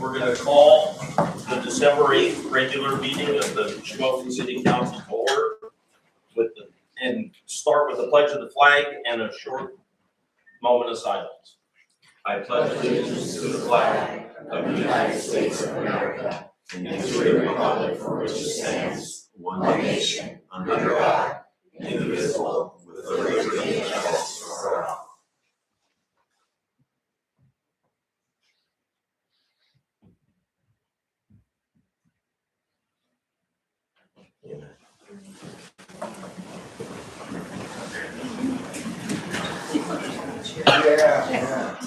We're going to call the December 8th regular meeting of the Shamokin City Council to order and start with the pledge of the flag and a short moment of silence. I pledge allegiance to the flag of the United States of America and to the republic for which it stands, one nation, under God, indivisible, with liberty and justice for all. Yeah.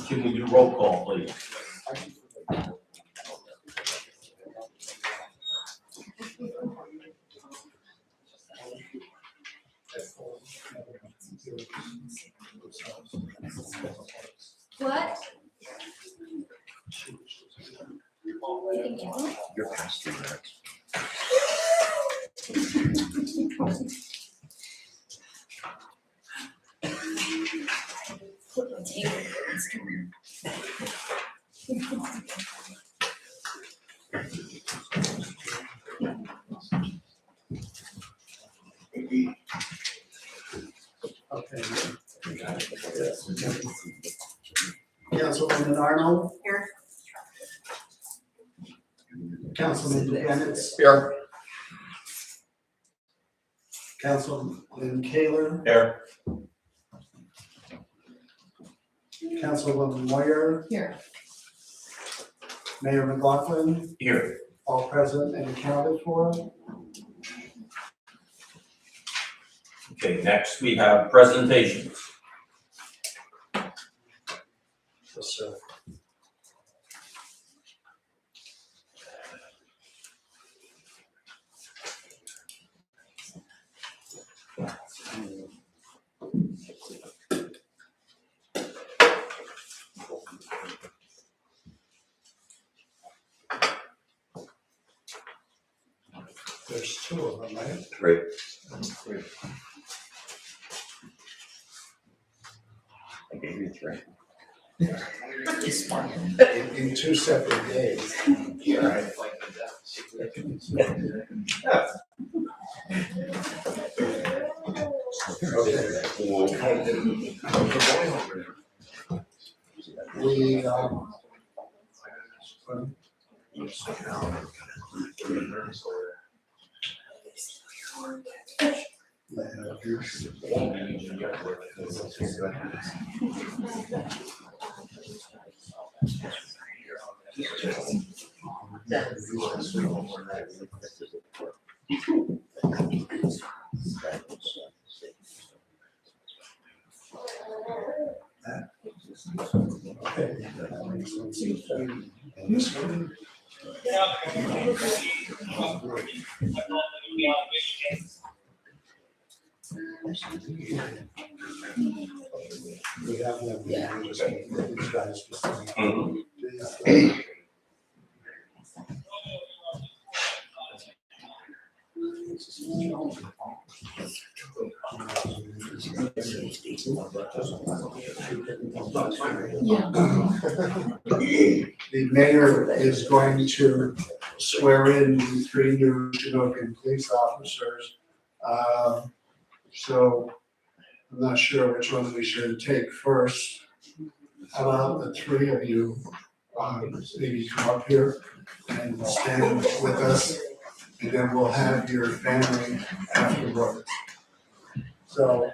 Can we do roll call, please? What? You're past 2 minutes. Okay. Councilwoman Arnold. Here. Councilman Bennett. Here. Councilman Kaler. Here. Councilwoman Moyer. Here. Mayor McLaughlin. Here. All present and accounted for. Okay, next we have presentations. Yes, sir. There's two of them, right? Right. I gave you three. In two separate days. We, okay. And this one? We have them, yeah, just make these guys just. The mayor is going to swear in the three new Shamokin police officers. So I'm not sure which one we should take first. How about the three of you, maybe come up here and stand with us, and then we'll have your family afterward. So.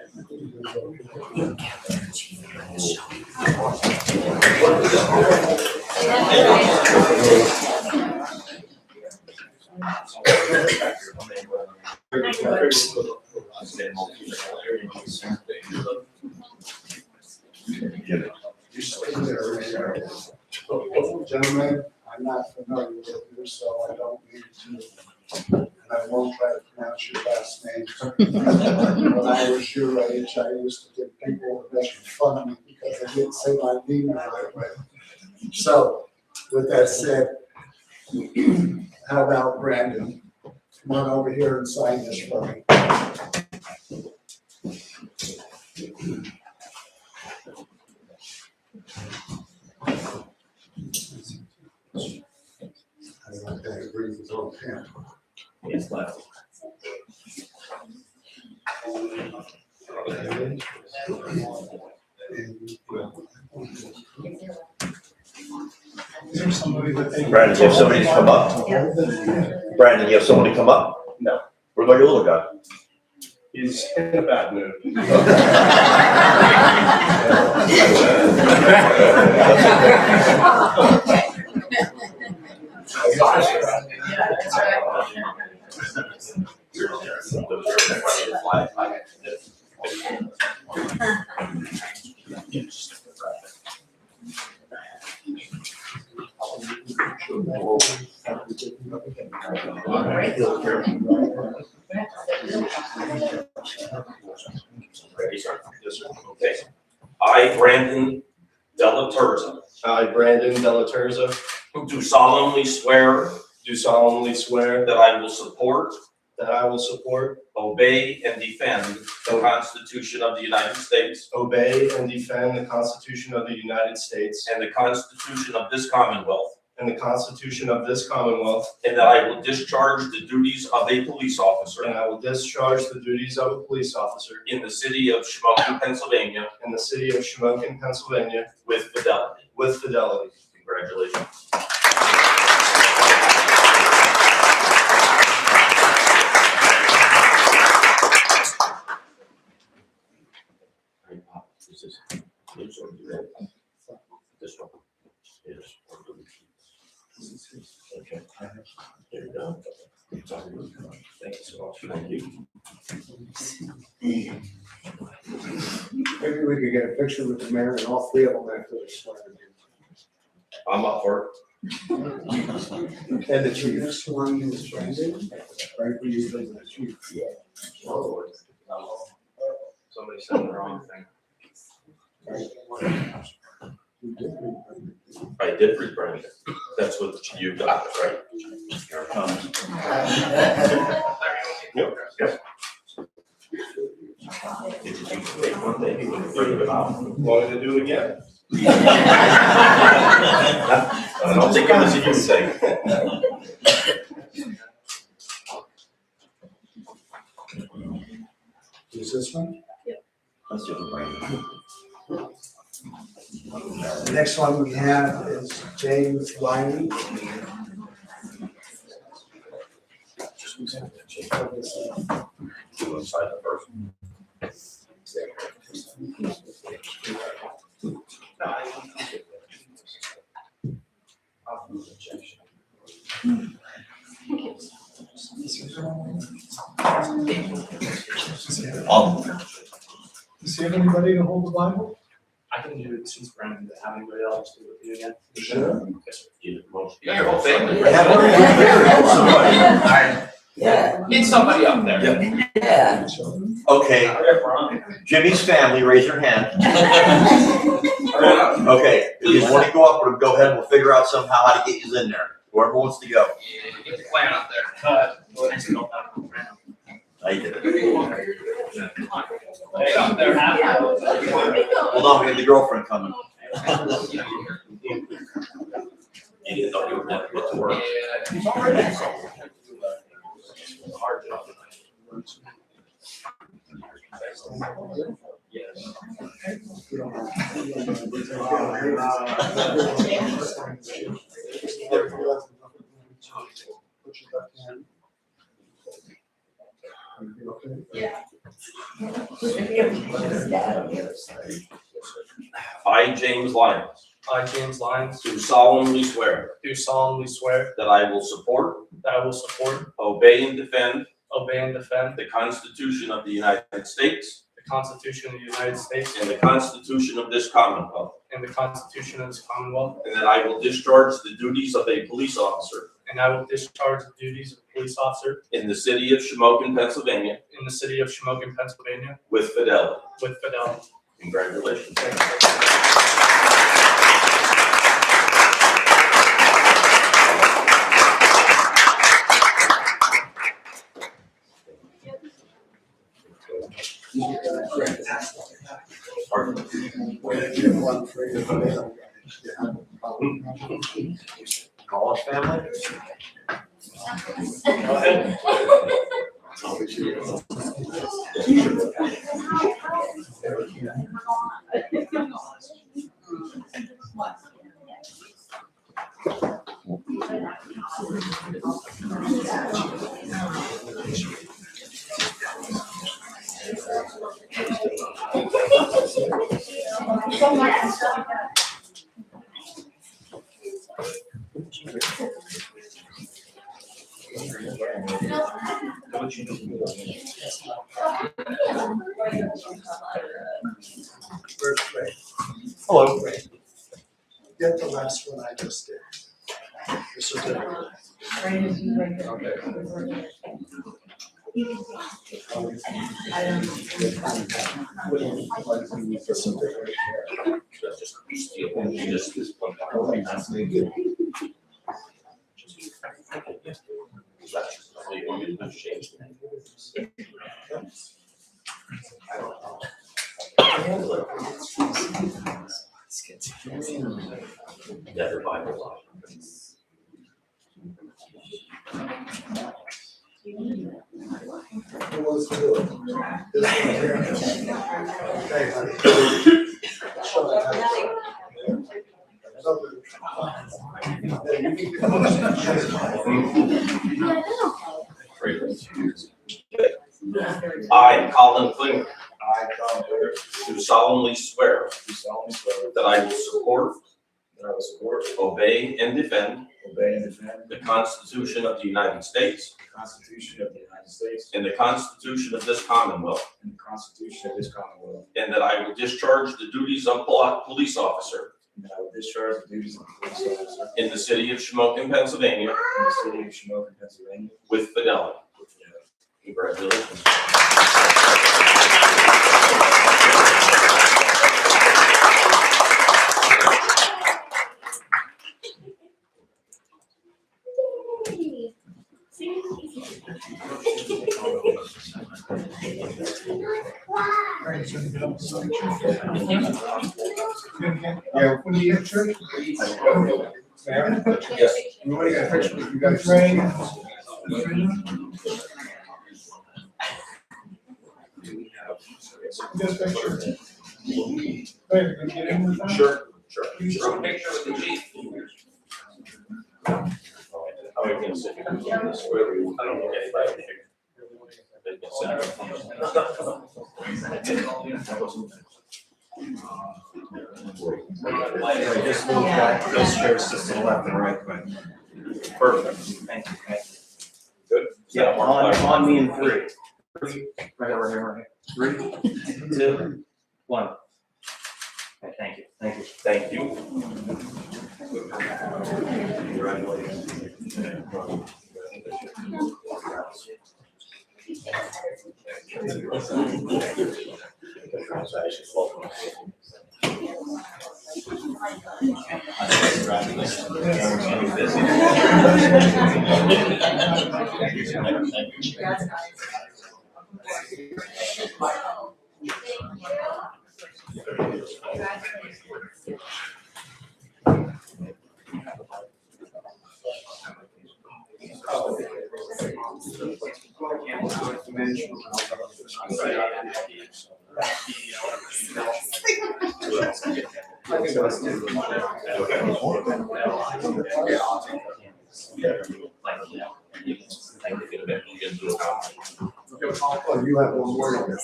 You stay there, gentlemen, I'm not familiar with you, so I don't need to, and I won't try to pronounce your last name. When I was your age, I used to give people the best fun of me because I didn't say my name the right way. So, with that said, how about Brandon? Come on over here and sign this for me. I don't know if that agrees with old pen. Yes, left. Is there somebody that they? Brandon, you have somebody to come up? Brandon, you have someone to come up? No. What about your little guy? He's in a bad mood. Ready, sir? Yes, sir. Okay. I, Brandon Della Turza, I, Brandon Della Turza, do solemnly swear do solemnly swear that I will support, that I will support, obey, and defend the Constitution of the United States obey, and defend the Constitution of the United States and the Constitution of this Commonwealth, and the Constitution of this Commonwealth, and that I will discharge the duties of a police officer and I will discharge the duties of a police officer in the city of Shamokin, Pennsylvania, in the city of Shamokin, Pennsylvania, with fidelity. with fidelity. Congratulations. This one. Yes. Okay. There you go. Thank you so much. Thank you. Maybe we could get a picture with the mayor and all three of them after they're sworn I'm up for it. in. And the chief. This one is Brandon, right, we use the chief. Somebody said the wrong thing. I did read Brandon. That's what you got, right? Yep. If you take one day, you would bring it out. Want me to do it again? I don't think it was a you thing. Is this one? Let's do it, Brandon. The next one we have is James Lyman. You want to sign it first? Does he have anybody to hold the Bible? I can do it since Brandon didn't have anybody else do it with you again. Sure. Yes, sir. You got your whole family. Yeah. Get somebody up there. Yeah. Okay, Jimmy's family, raise your hand. Okay, if you want to go up, we'll go ahead and we'll figure out somehow how to get you in there. Whoever wants to go. Get the plan up there. I still don't have Brandon. I did it. Get up there. Hold on, we have the girlfriend coming. You didn't know you were never get to work. Hard job. Yes. I, James Lyons, I, James Lyons, do solemnly swear do solemnly swear that I will support, that I will support, obey, and defend obey, and defend the Constitution of the United States the Constitution of the United States and the Constitution of this Commonwealth, and the Constitution of this Commonwealth, and that I will discharge the duties of a police officer and I will discharge the duties of a police officer in the city of Shamokin, Pennsylvania, in the city of Shamokin, Pennsylvania, with fidelity. with fidelity. Congratulations. College family? Go ahead. Hello. Get the last one I just did. The certificate. Never mind a lot. Who wants to do it? This one here. Okay, honey. Show that how I, Colin Klinger, I, Tom Baker, do solemnly swear do solemnly swear that I will support, that I will support, obey, and defend obey, and defend the Constitution of the United States the Constitution of the United States and the Constitution of this Commonwealth, and the Constitution of this Commonwealth, and that I will discharge the duties of police officer and that I will discharge the duties of police officer in the city of Shamokin, Pennsylvania, in the city of Shamokin, Pennsylvania, with fidelity. with fidelity. Congratulations. Yeah, when you get church. Yes. We want to get a picture with you guys. Right. Sure, sure. Sure. Picture with the chief. Oh, we can sit here. I don't know anybody. They can sit. Just move that, those chairs just to the left and right, quick. Perfect. Thank you. Good. Yeah, on me in three. Right over here, right here. 3, 2, 1. Okay, thank you, thank you. Thank you. Oh, you have one more.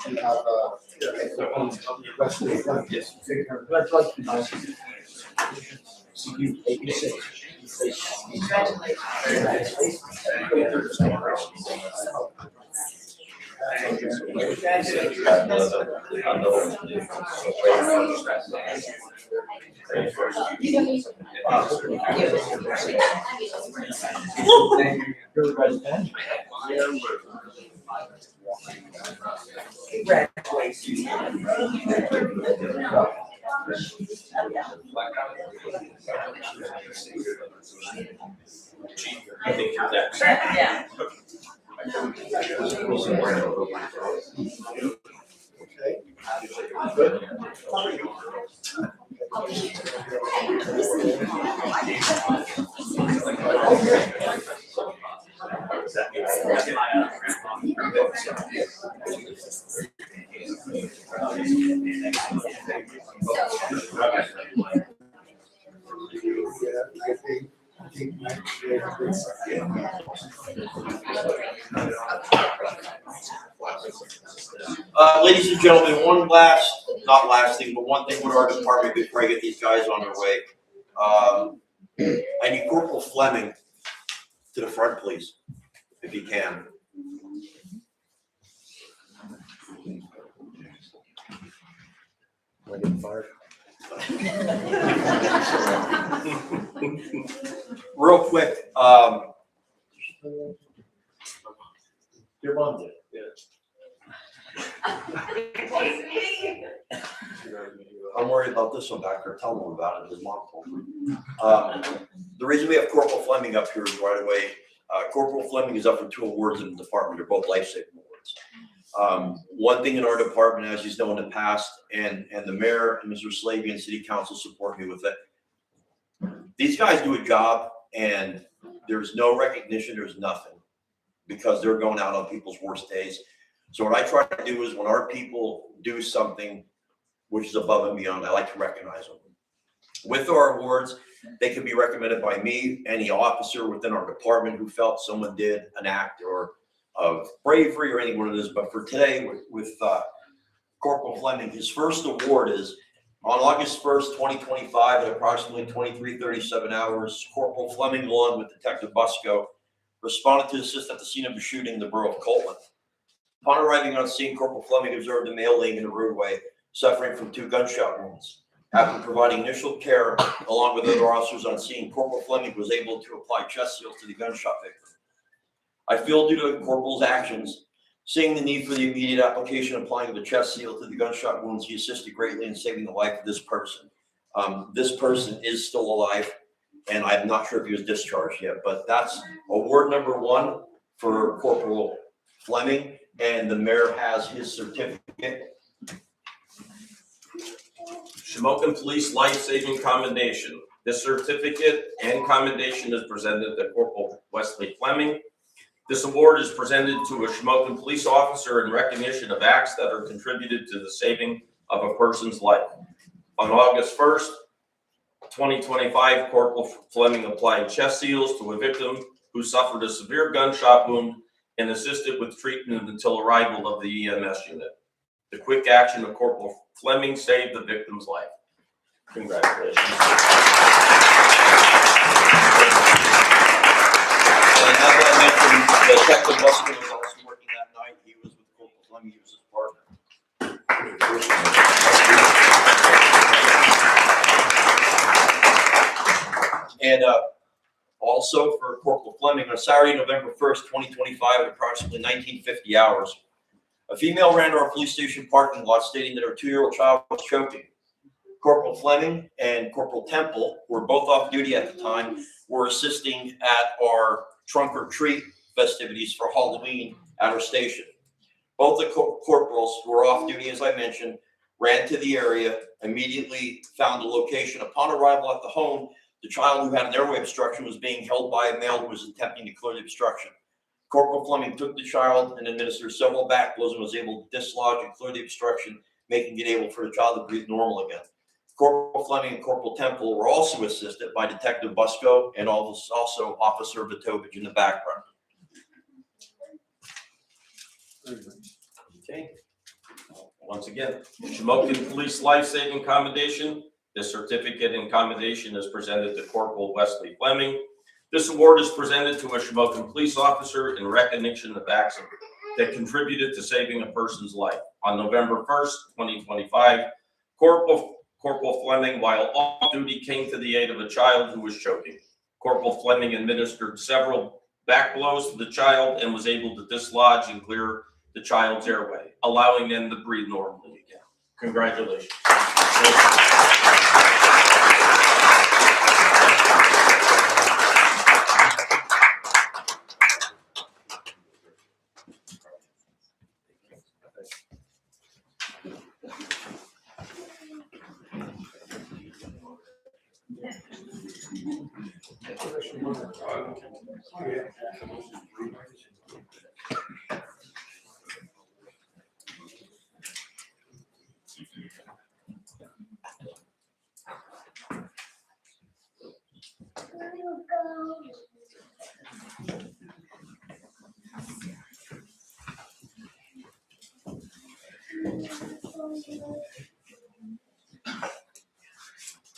You have, rest of the flight. Yes. Chief, I think you're next. Yeah. Ladies and gentlemen, not last thing, but one thing with our department before I get these guys on their way. I need Corporal Fleming to the front, please, if you can. Am I getting fired? Real quick, Your mom did. I'm worried about this one back there. Tell him about it. His mom told me. The reason we have Corporal Fleming up here is right away. Corporal Fleming is up for 2 awards in the department. They're both life-saving awards. One thing in our department, as you know in the past, and the mayor and Mr. Slavy and city council support me with it. These guys do a job and there's no recognition, there's nothing, because they're going out on people's worst days. So what I try to do is when our people do something which is above and beyond, I like to recognize them. With our awards, they can be recommended by me, any officer within our department who felt someone did an act or of bravery or anything what it is. But for today with Corporal Fleming, his first award is On August 1st, 2025, at approximately 23:37 hours, Corporal Fleming, along with Detective Busco, responded to assist at the scene of a shooting in the borough of Coleman. Upon arriving on scene, Corporal Fleming observed a male laying in the roadway, suffering from 2 gunshot wounds. After providing initial care, along with other officers on scene, Corporal Fleming was able to apply chest seals to the gunshot victim. I feel due to the corporal's actions, seeing the need for the immediate application of applying the chest seal to the gunshot wounds, he assisted greatly in saving the life of this person. This person is still alive, and I'm not sure if he was discharged yet, but that's award number 1 for Corporal Fleming, and the mayor has his certificate. Shamokin Police Life Saving Commendation. This certificate and commendation is presented to Corporal Wesley Fleming. This award is presented to a Shamokin police officer in recognition of acts that are contributed to the saving of a person's life. On August 1st, 2025, Corporal Fleming applied chest seals to a victim who suffered a severe gunshot wound and assisted with treatment until arrival of the EMS unit. The quick action of Corporal Fleming saved the victim's life. Congratulations. And as I mentioned, Detective Busco was also working that night. He was with Corporal Fleming, he was his partner. And also for Corporal Fleming, on Saturday, November 1st, 2025, at approximately 1950 hours, a female ran to our police station parking lot stating that her 2-year-old child was choking. Corporal Fleming and Corporal Temple, who were both off duty at the time, were assisting at our trunk or treat festivities for Halloween at our station. Both the corporals who were off duty, as I mentioned, ran to the area, immediately found the location. Upon arrival at the home, the child who had an airway obstruction was being held by a male who was attempting to clear the obstruction. Corporal Fleming took the child and administered several back blows and was able to dislodge and clear the obstruction, making it able for the child to breathe normal again. Corporal Fleming and Corporal Temple were also assisted by Detective Busco and also Officer Vitovich in the background. Okay. Once again, Shamokin Police Life Saving Commendation. This certificate and commendation is presented to Corporal Wesley Fleming. This award is presented to a Shamokin police officer in recognition of acts that contributed to saving a person's life. On November 1st, 2025, Corporal Fleming, while off duty, came to the aid of a child who was choking. Corporal Fleming administered several back blows to the child and was able to dislodge and clear the child's airway, allowing them to breathe normally again. Congratulations.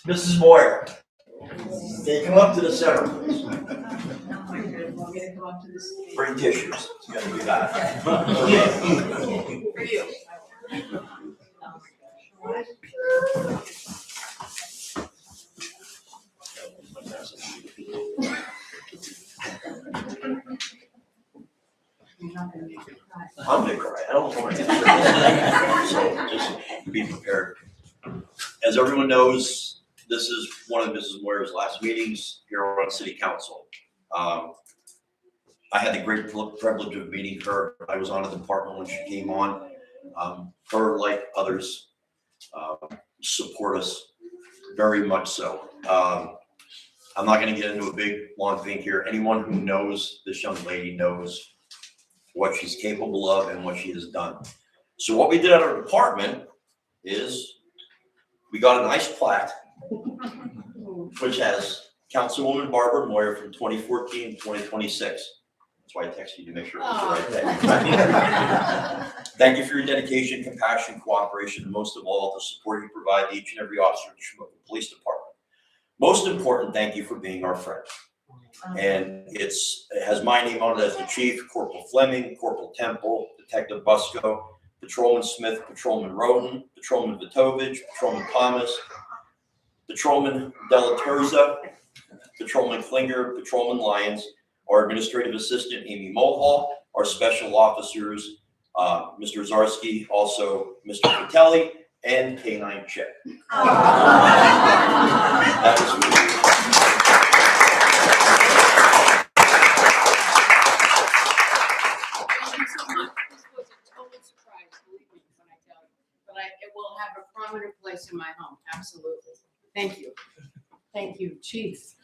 Mrs. Moyer, can you come up to the center, please? Oh my goodness, want me to come up to this? Bring tissues. You gotta do that. For you. You're not gonna make me cry. I'm gonna cry. I don't want to. So just be prepared. As everyone knows, this is one of Mrs. Moyer's last meetings here on City Council. I had the great privilege of meeting her. I was on the department when she came on. Her, like others, support us very much so. I'm not going to get into a big long thing here. Anyone who knows this young lady knows what she's capable of and what she has done. So what we did at our department is we got a nice plaque, which has Councilwoman Barbara Moyer from 2014 to 2026. That's why I texted you to make sure it was the right day. Thank you for your dedication, compassion, cooperation, and most of all, the support you provide to each and every officer of the Shamokin Police Department. Most important, thank you for being our friend. And it has my name on it as the chief, Corporal Fleming, Corporal Temple, Detective Busco, Patrolman Smith, Patrolman Roden, Patrolman Vitovich, Patrolman Thomas, Patrolman Delaterza, Patrolman Klinger, Patrolman Lyons, our administrative assistant, Amy Mulhall, our special officers, Mr. Zarsky, also Mr. Patelli, and K9 Chip. That was me. Thank you so much. This was a total surprise, believe me when I tell you. But it will have a prominent place in my home, absolutely. Thank you. Thank you, Chief.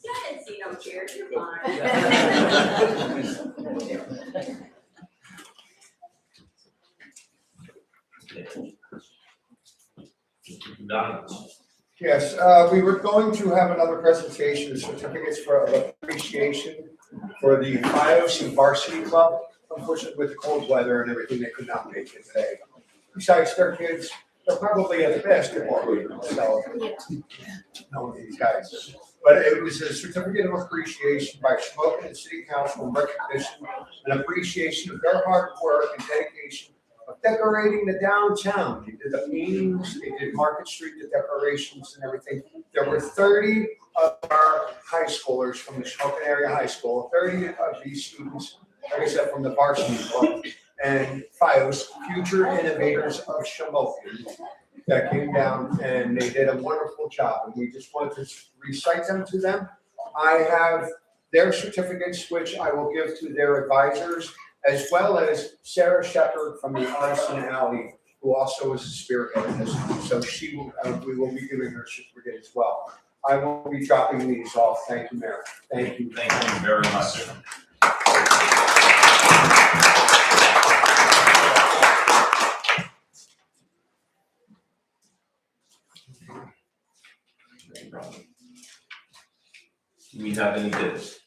Yeah, I didn't see no chairs, you're fine. Yes, we were going to have another presentation of certificates for appreciation for the FiOS and Varsity Club. Unfortunately, with the cold weather and everything, they could not make it today. Besides, their kids, they're probably at the basketball game, so know these guys. But it was a certificate of appreciation by Shamokin and City Council in recognition and appreciation of their hard work and dedication of decorating the downtown. They did the meetings, they did Market Street, the decorations and everything. There were 30 of our high schoolers from the Shamokin area high school, 30 of these students, like I said, from the varsity club and FiOS, Future Innovators of Shamokin, that came down and they did a wonderful job. And we just wanted to recite them to them. I have their certificates, which I will give to their advisors, as well as Sarah Shepard from the Artisan Alley, who also is a spearhead in this. So she will, we will be giving her certificate as well. I will be dropping these off. Thank you, Mayor. Thank you. Thank you very much. Do we have any bids?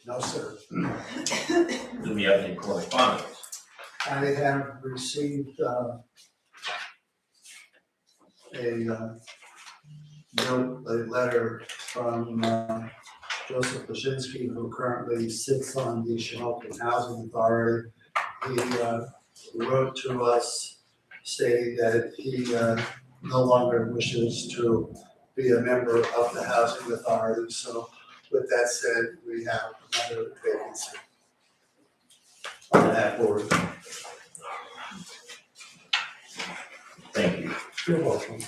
No, sir. Do we have any correspondence? I have received a letter from Joseph Paszynski, who currently sits on the Shamokin Housing Authority. He wrote to us stating that he no longer wishes to be a member of the Housing Authority. So with that said, we have another vacancy on that board. Thank you. You're welcome.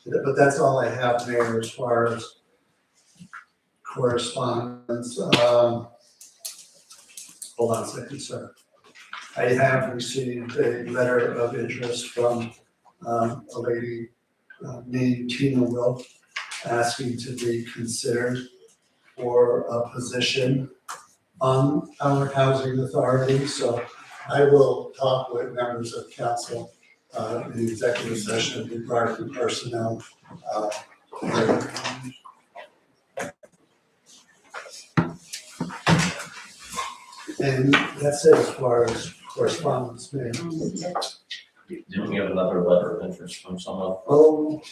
But that's all I have, Mayor, as far as correspondence. Hold on a second, sir. I have received a letter of interest from a lady named Tina Wilk, asking to be considered for a position on our housing authority. So I will talk with members of council in the executive session regarding personnel. And that's it as far as correspondence, Mayor. Didn't we have another letter of interest from someone? Oh,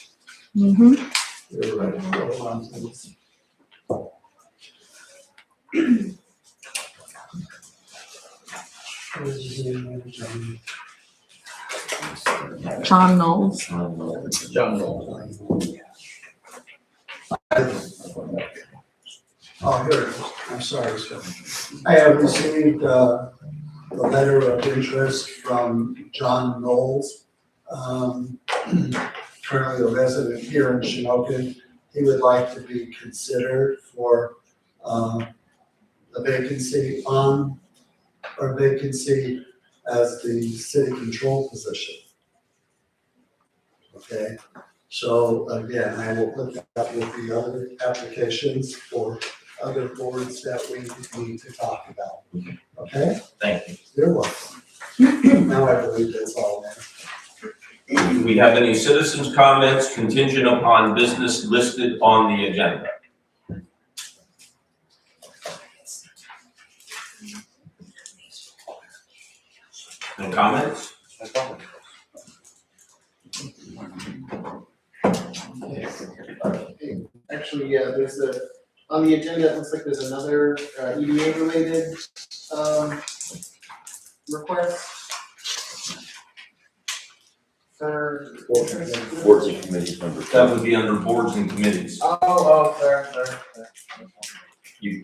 Mm-hmm. you're right. Hold on, please. John Knowles. John Knowles. Oh, here it is. I'm sorry, sir. I have received a letter of interest from John Knowles, currently a resident here in Shamokin. He would like to be considered for a vacancy as the city control position. Okay, so again, I will put that with the other applications for other boards that we need to talk about. Okay? Thank you. You're welcome. Now I believe that's all, man. Do we have any citizens' comments contingent upon business listed on the agenda? No comments? Actually, yeah, on the agenda, it looks like there's another EDA related request. For. Boards and committees number two. That would be under boards and committees. Fair. You,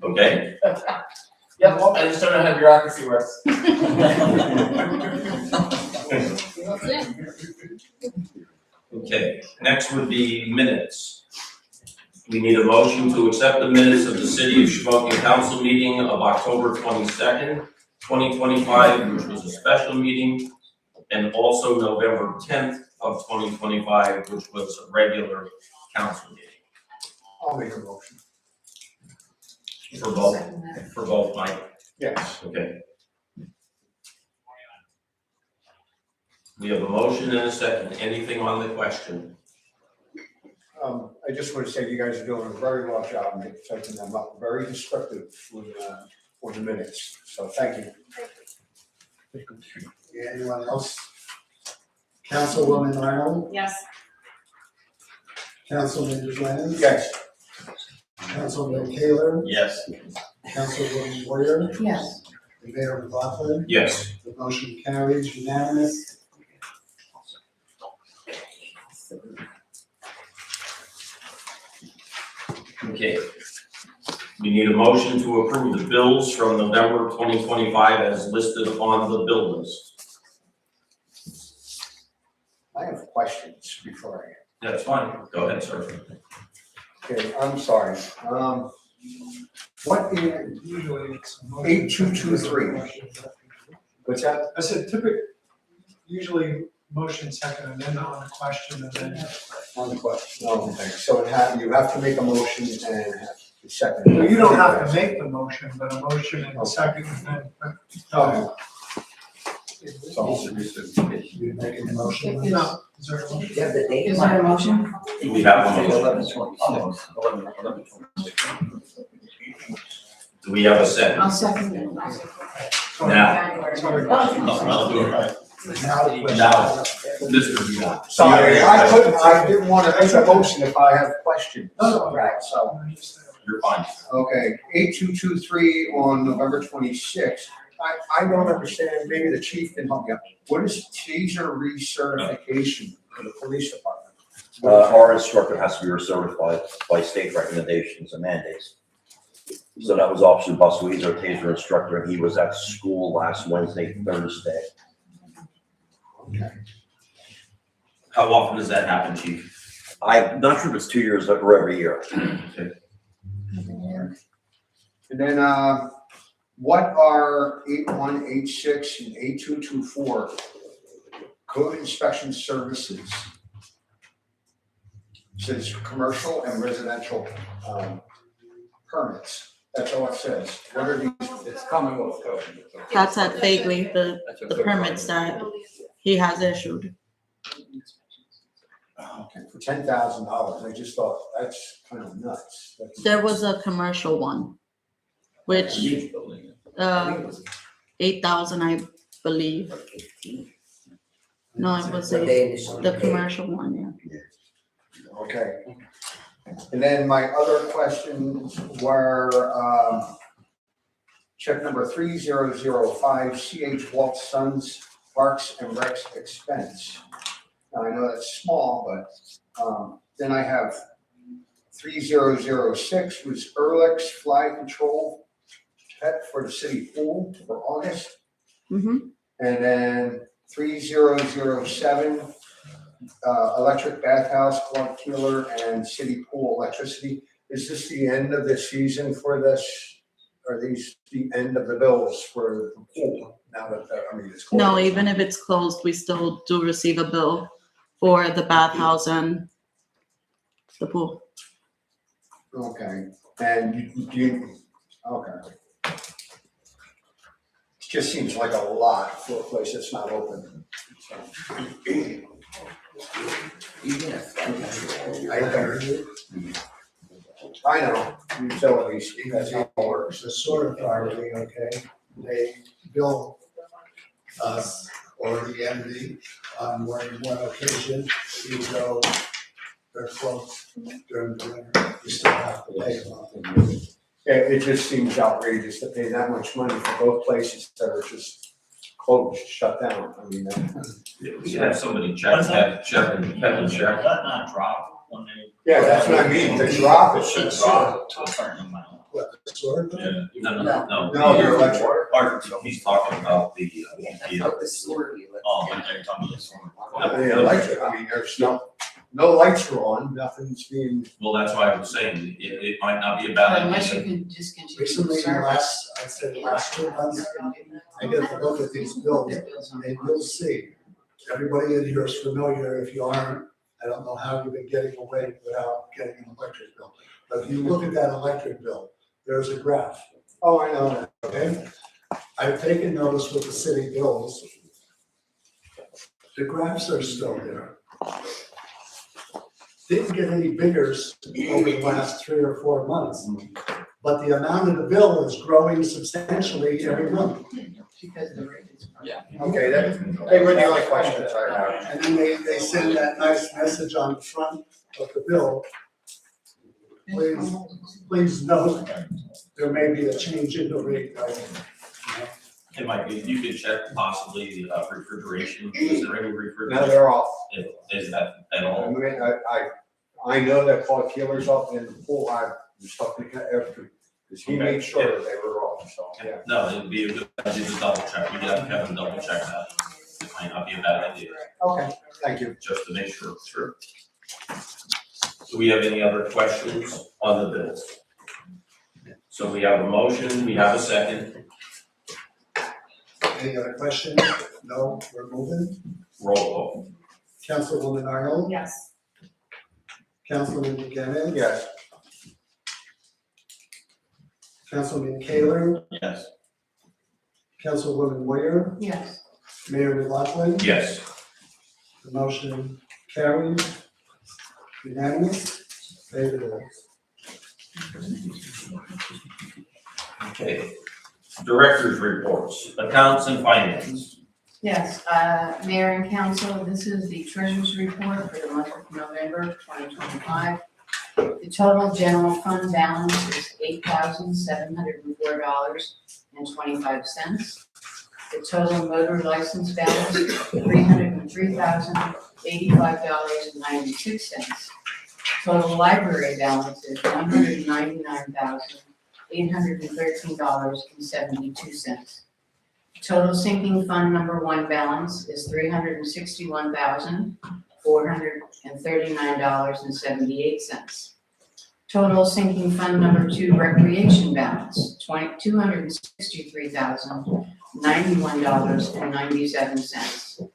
okay? Yeah, well, I just don't know how bureaucracy works. Okay, next would be minutes. We need a motion to accept the minutes of the City of Shamokin Council meeting of October 22nd, 2025, which was a special meeting, and also November 10th of 2025, which was a regular council meeting. I'll make a motion. For both, Mike? Yes. Okay. We have a motion and a second. Anything on the question? I just want to say you guys are doing a very well job in typing them up, very descriptive for the minutes, so thank you. Yeah, anyone else? Councilwoman Arnold, Yes. Councilman Glenn? Yes. Councilman Taylor, Yes. Councilwoman Warrior, Yes. and Mayor McLaughlin. Yes. The motion carries unanimous. Okay. We need a motion to approve the bills from November 2025 as listed on the bill list. I have questions before I. That's fine. Go ahead, sir. Okay, I'm sorry. What is Usually it's. 8223? What's that? I said usually motion second and then on the question and then. On the question, okay, so you have to make a motion and have a second. Well, you don't have to make the motion, but a motion and a second and then. Okay. So, you making the motion? No, is there a motion? Is there a motion? We have a motion. Do we have a second? I'll second it. Now. Sorry. I'll do it right. Now the question. Now, Mr. Vidal. Sorry, I didn't want to make a motion if I have questions. No. Right, so, You're fine. okay, 8223 on November 26th. I don't understand, maybe the chief can help me out. What is teaser recertification for the police department? Our instructor has to be recertified by state recommendations and mandates. So that was Officer Buswell, he's our taser instructor, and he was at school last Wednesday, Thursday. Okay. How often does that happen, chief? I'm not sure if it's 2 years or every year. And then, what are 8186 and 8224 code inspection services? It says commercial and residential permits. That's all it says. What are these? It's Commonwealth code. That's at Fagley, the permits that he has issued. Okay, for $10,000. I just thought that's kind of nuts. There was a commercial one, which, 8,000, I believe. No, it was the commercial one, yeah. Okay. And then my other questions were, check number 3005, CH Walt Sons Parks and Recs expense. Now, I know that's small, but then I have 3006 was Ehrlich's fly control pet for the city pool for August. Mm-hmm. And then 3007, electric bathhouse, Clark Keeler, and city pool electricity. Is this the end of the season for this? Are these the end of the bills for the pool? Now that, it's closed. No, even if it's closed, we still do receive a bill for the bathhouse and the pool. Okay, and you, okay. It just seems like a lot for a place that's not open. I know, utilities, that's how it works. The sewer authority, okay, they bill us or the entity on more than one occasion, even though they're closed during the winter, you still have to pay them. It just seems outrageous to pay that much money for both places that are just closed, shut down. I mean, We should have somebody check that, Kevin check. Will that not drop when they? yeah, that's what I mean, the drop It is. should drop to a certain amount. What, the sewer bill? Yeah, no. No, your electric. He's talking about the, the sewer. oh, they're talking about this one. The electric, I mean, there's no lights are on, nothing's being, Well, that's why I was saying, it might not be a bad Unless you idea. can discontinue the Recently, in the service. last, I'd say the last 2 months, I get to look at these bills, and you'll see, everybody in here is familiar, if you aren't, I don't know how you've been getting away without getting an electric bill. But if you look at that electric bill, there's a graph, oh, I know that. okay? I've taken notice with the city bills. The graphs are still there. Didn't get any bigger over the last 3 or 4 months, but the amount of the bill is growing substantially every month. Because the rate is. Okay, they were the only questions I have. And then they send that nice message on the front of the bill. Please note, there may be a change in the rate. It might be, you could check possibly the refrigeration, is there any No, refrigeration? they're off. Is that at I all? mean, I know that Paul Keeler's up in the pool, I was talking to after, because he made sure they were off, so, yeah. No, it'd be a good idea to double check, we got to have Kevin double check that. It might not be a bad idea, Okay, thank you. just to make sure, sure. Do we have any other questions on the bills? So we have a motion, we have a second, Any other questions? No, we're moving. roll call. Councilwoman Arnold, Yes. Councilman Buchanan, Yes. Councilman Kaler, Yes. Councilwoman Moyer, Yes. Mayor McLaughlin. Yes. The motion carries unanimous. There it is. Okay. Directors' reports, accounts and finance. Yes, Mayor and Council, this is the treasurer's report for the month of November 2025. The total general fund balance is $8,704.25. The total motor license balance is $303,085.96. Total library balance is $199,813.72. Total sinking fund number 1 balance is $361,439.78. Total sinking fund number 2 recreation balance, $263,091.97.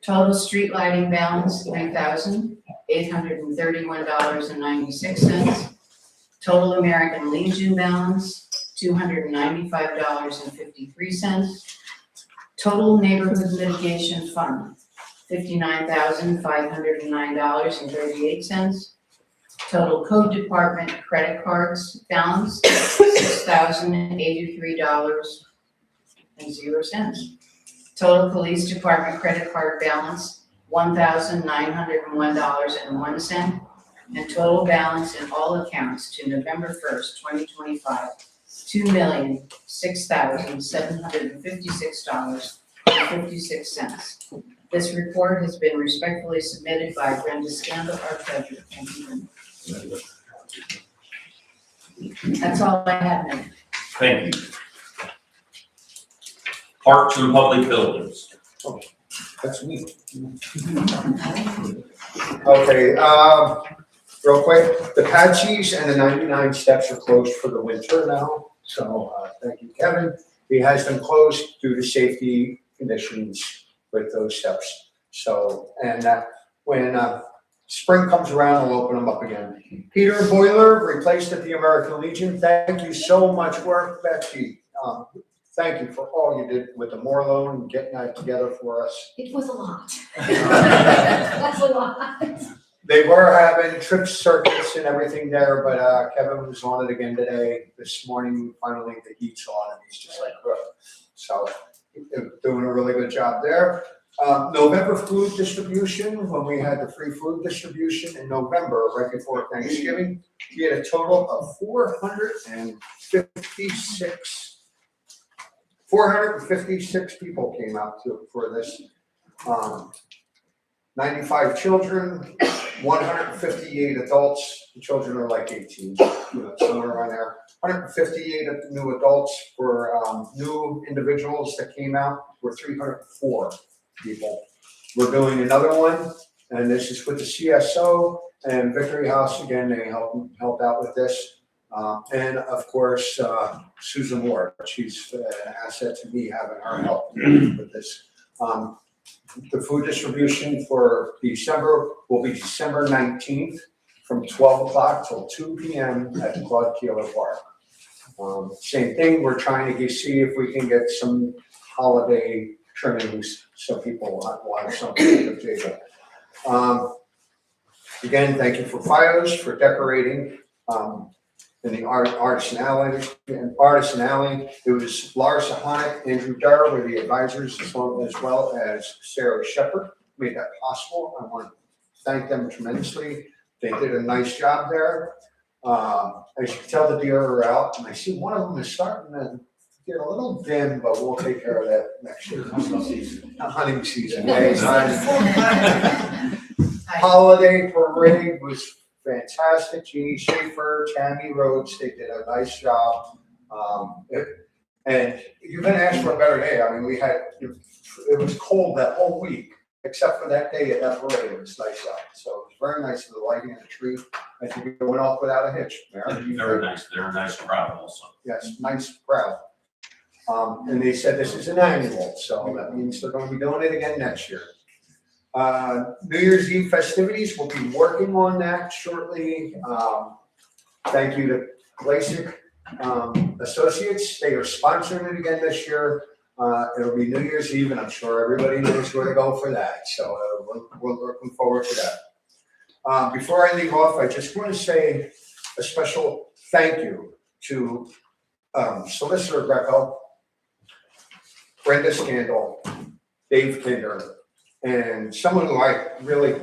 Total street lighting balance, $3,831.96. Total American Legion balance, $295.53. Total neighborhood mitigation fund, $59,509.38. Total code department credit cards balance, $6,083.00. Total police department credit card balance, $1,901.01. And total balance in all accounts to November 1st, 2025, $2,6,756.56. This report has been respectfully submitted by Brenda Scandal, our treasurer. Thank you. That's all I have, Mayor. Thank you. Parks and public buildings. That's me. Okay, real quick, the Patchies and the 99 steps are closed for the winter now. So, thank you, Kevin. He has them closed due to safety conditions with those steps. So, and when spring comes around, we'll open them up again. Peter Boiler, replaced at the American Legion. Thank you so much work, Betsy. Thank you for all you did with the Morlow and getting that together for us. It was a lot. That's a lot. They were having trip circuits and everything there, but Kevin was on it again today. This morning, finally, the heat's on and he's just like, ugh. So doing a really good job there. November food distribution, when we had the free food distribution in November, right before Thanksgiving, we had a total of 456 people came out for this. 95 children, 158 adults. The children are like 18, somewhere around there. 158 new adults for new individuals that came out were 304 people. We're doing another one, and this is with the CSO and Victory House. Again, they help out with this. And of course, Susan Ward, she's an asset to me having her help with this. The food distribution for December will be December 19th from 12 o'clock till 2 p.m. at Claude Keeler Park. Same thing, we're trying to see if we can get some holiday trimmings so people will have something at the table. Again, thank you for Fios for decorating in the Artisan Alley. It was Lars Sahonic, Andrew Darrow were the advisors, as well as Sarah Shepard made that possible. I want to thank them tremendously. They did a nice job there. As you can tell, the deer are out, and I see one of them is starting to get a little dim, but we'll take care of that next year. Hunting season. Holiday parade was fantastic. Jeannie Schaefer, Tammy Rhodes, they did a nice job. And you couldn't ask for a better day. I mean, it was cold that whole week, except for that day at that parade. It was nice out. So it was very nice, the lighting in the tree. I think it went off without a hitch. Very nice. They're a nice crowd also. Yes, nice crowd. And they said this is an annual, so that means they're going to be doing it again next year. New Year's Eve festivities, we'll be working on that shortly. Thank you to Glacic Associates. They are sponsoring it again this year. It'll be New Year's Eve, and I'm sure everybody knows where to go for that. So we're looking forward to that. Before I leave off, I just want to say a special thank you to Solicitor Greco, Brenda Scandal, Dave Kinder, and someone who I really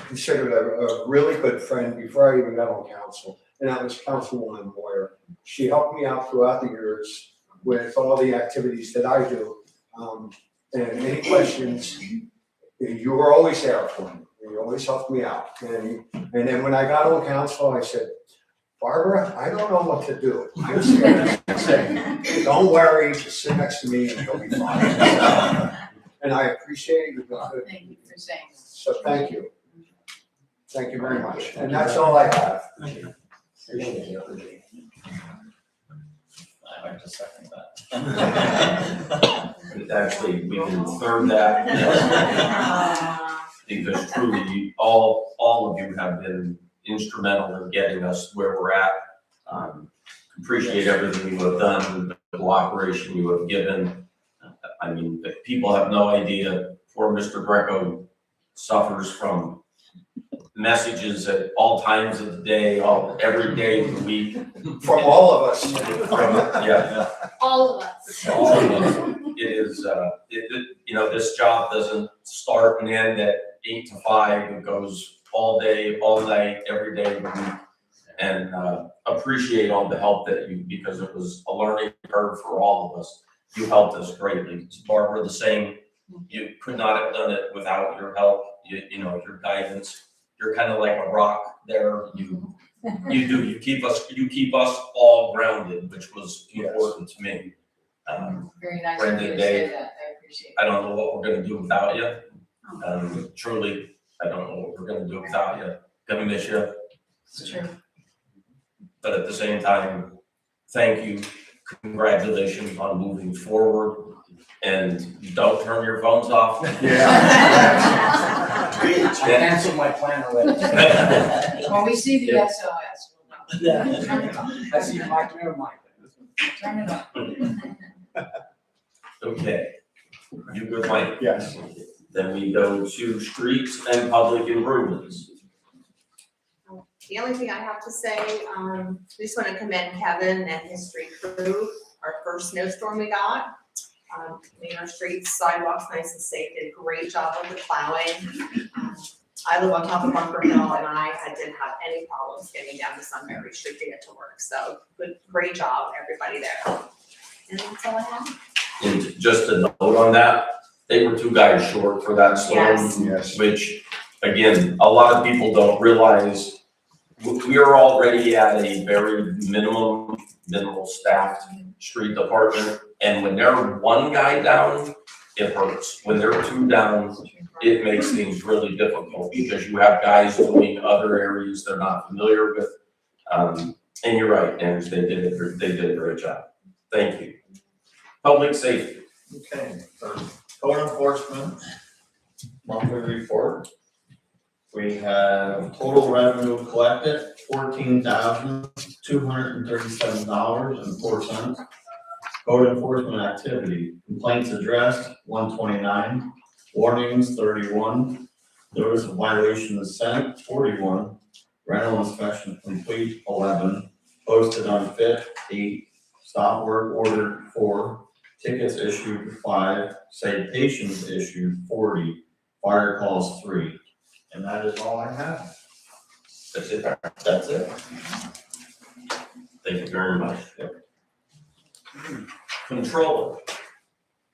considered a really good friend before I even got on council, and that was Councilwoman Moyer. She helped me out throughout the years with all the activities that I do. And any questions, you were always there for me. You always helped me out. And then when I got on council, I said, Barbara, I don't know what to do. I said, don't worry, just sit next to me and you'll be fine. And I appreciate you. Thank you for saying that. So thank you. Thank you very much. And that's all I have. I'd like to second that. Actually, we can third that. Because truly, all of you have been instrumental in getting us where we're at. Appreciate everything you have done, the cooperation you have given. I mean, people have no idea. Poor Mr. Greco suffers from messages at all times of the day, every day of the week. From all of us. Yeah. All of us. All of us. It is, this job doesn't start and end at 8 to 5. It goes all day, all night, every day of the week. And appreciate all the help because it was a learning curve for all of us. You helped us greatly. Barbara, the same. You could not have done it without your help, your guidance. You're kind of like a rock there. You keep us all grounded, which was important to me. Very nice of Brenda, you to Dave, say that. I appreciate it. I don't know what we're gonna do without you. Truly, I don't know what we're gonna do without you. Gonna miss you. It's true. But at the same time, thank you. Congratulations on moving forward. And don't turn your phones off. Cancel my plan already. When we see the SOS, we'll know. I see my clear mind. Turn it off. Okay. You good, Mike? Yes. Then we go to streets and public improvements. The only thing I have to say, we just want to commend Kevin and his street crew. Our first snowstorm we got, Made our streets, sidewalks nice and safe, did a great job with the plowing. I live on top of Bunker Hill and I didn't have any problems getting down to Sunbury Street to get to work, so great job, everybody there. And that's all I have. And just a note on that, they were 2 guys short for that storm. Yes. Which, again, a lot of people don't realize, we are already at a very minimal staffed street department. And when they're 1 guy down, it hurts. When they're 2 down, it makes things really difficult because you have guys doing other areas they're not familiar with. And you're right, and they did a great job. Thank you. Public safety. Okay, for code enforcement, monthly report. We have total revenue collected, $14,237.04. Code enforcement activity, complaints addressed, 129, warnings, 31, notice of violation sent, 41, rental inspection complete, 11, posted unfit, 8, stop work ordered, 4, tickets issued, 5, citations issued, 40, fire calls, 3. And that is all I have. That's it. That's it. Thank you very much. Controller.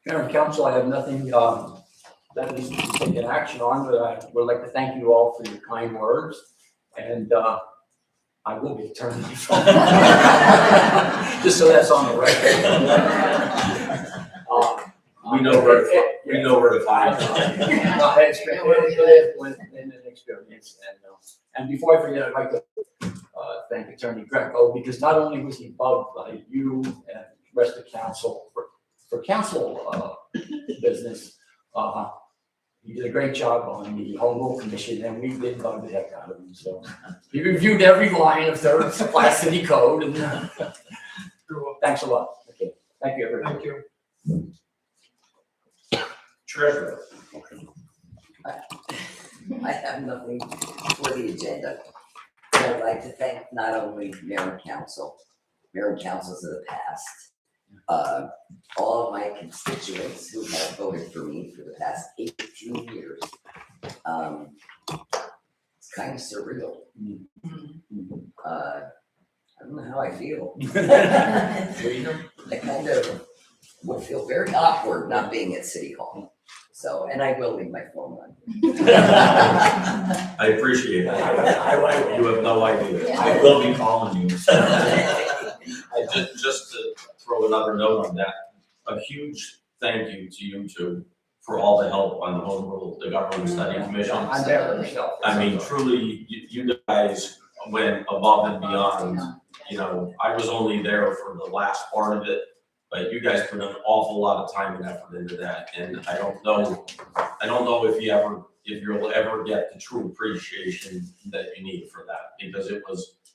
Mayor and council, I have nothing that needs to be taken action on, but I would like to thank you all for your kind words. And I will be turning my phone. Just so that's on the record. We know where to find you. It's been an experience. And before I forget, I'd like to thank Attorney Greco, because not only was he loved by you and the rest of council for council business, he did a great job on the home rule commission, and we did bug the heck out of him. So he reviewed every line of third class city code, and thanks a lot. Okay, thank you, everybody. Thank you. Treasurer. I have nothing for the agenda. I'd like to thank not only mayor and councils of the past, all of my constituents who have voted for me for the past 18 years. It's kind of surreal. I don't know how I feel. I kind of would feel very awkward not being at City Hall. So, and I will leave my phone on. I appreciate that. You have no idea. I will be calling you. Just to throw another note on that, a huge thank you to you two for all the help on the home rule, the government study commission. I mean, truly, you guys went above and beyond. You know, I was only there for the last part of it, but you guys put an awful lot of time and effort into that, and I don't know if you'll ever get the true appreciation that you need for that, because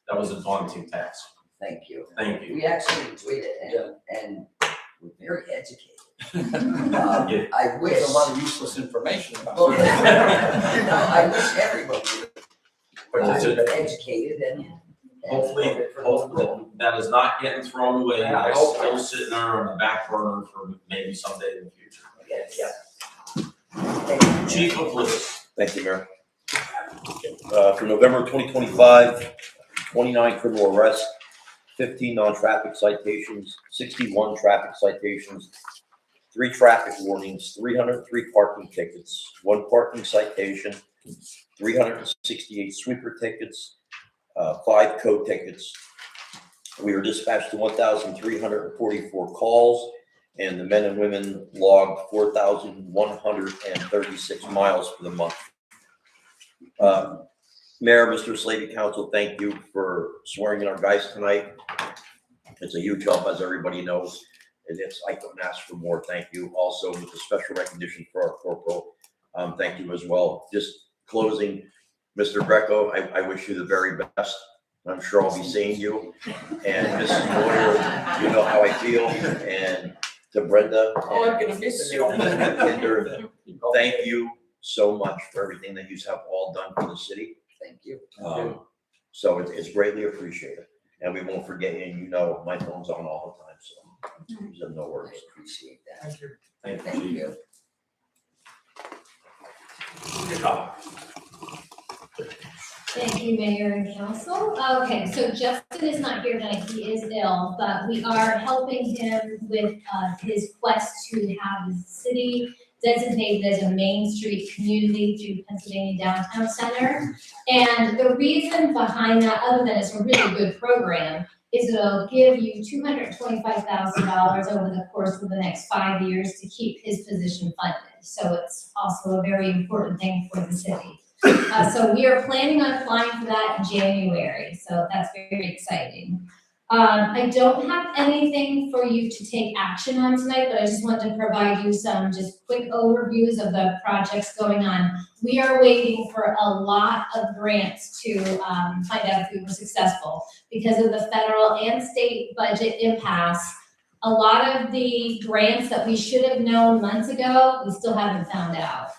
that was a daunting task. Thank you. Thank you. We actually enjoyed it, and we're very educated. I wish. There's a lot of useless information about Well, it. no, I wish everybody was educated and. Hopefully that is not getting thrown away. Yeah, It's still sitting there on the back burner for maybe someday in the future. Yeah. Chief of Police. Thank you, Mayor. For November 2025, 29 criminal arrests, 15 non-traffic citations, 61 traffic citations, 3 traffic warnings, 303 parking tickets, 1 parking citation, 368 sweeper tickets, 5 code tickets. We were dispatched to 1,344 calls, and the men and women logged 4,136 miles for the month. Mayor, Mr. Slavy, Council, thank you for swearing in our guys tonight. It's a huge help, as everybody knows. I couldn't ask for more. Thank you. Also, with a special recognition for our corporal, thank you as well. Just closing, Mr. Greco, I wish you the very best. I'm sure I'll be seeing you. And Mrs. Moyer, you know how I feel. And to Brenda. Oh, I'm gonna miss you. Kinder, thank you so much for everything that you have all done for the city. Thank you. So it's greatly appreciated. and we won't forget you, and you know my phone's on all the time, so use them, no I worries. appreciate that. Thank you. Thank you. Good job. Thank you, Mayor and Council. Okay, so Justin is not here tonight, he is ill, but we are helping him with his quest to have the city designated as a Main Street community through Pennsylvania Downtown Center. And the reason behind that, other than it's a really good program, is it'll give you $225,000 over the course of the next 5 years to keep his position funded. So it's also a very important thing for the city. So we are planning on applying for that in January, so that's very exciting. I don't have anything for you to take action on tonight, but I just wanted to provide you some just quick overviews of the projects going on. We are waiting for a lot of grants to find out if we were successful. Because of the federal and state budget impasse, a lot of the grants that we should have known months ago, we still haven't found out.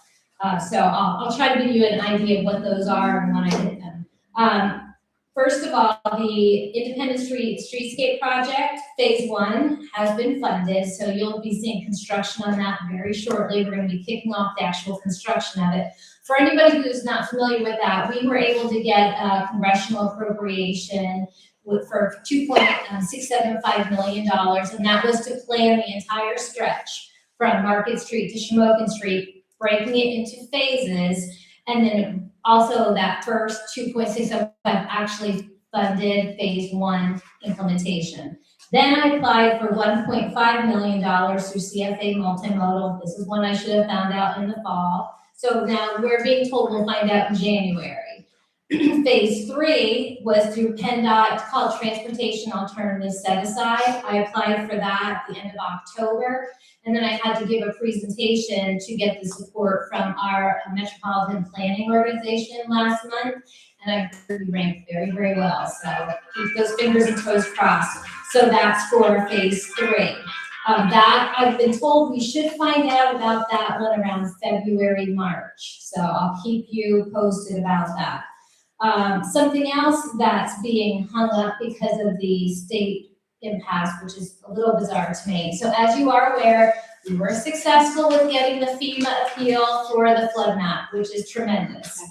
So I'll try to give you an idea of what those are and when I hit them. First of all, the Independent Streetscape Project, Phase 1, has been funded, so you'll be seeing construction on that very shortly. We're gonna be kicking off the actual construction of it. For anybody who's not familiar with that, we were able to get a congressional appropriation for $2.675 million, and that was to plan the entire stretch from Market Street to Shamokin Street, breaking it into phases, and then also that first 2.675 actually funded Phase 1 implementation. Then I applied for $1.5 million through CFA Multimodal. This is one I should have found out in the fall. So now we're being told we'll find out in January. Phase 3 was through PennDOT, it's called Transportation Alternative Set Aside. I applied for that at the end of October. And then I had to give a presentation to get the support from our Metropolitan Planning Organization last month. And I heard we ranked very, very well. So keep those fingers and toes crossed. So that's for Phase 3. That I've been told we should find out about that one around February, March. So I'll keep you posted about that. Something else that's being hung up because of the state impasse, which is a little bizarre to me. So as you are aware, we were successful with getting the FEMA appeal for the flood map, which is tremendous.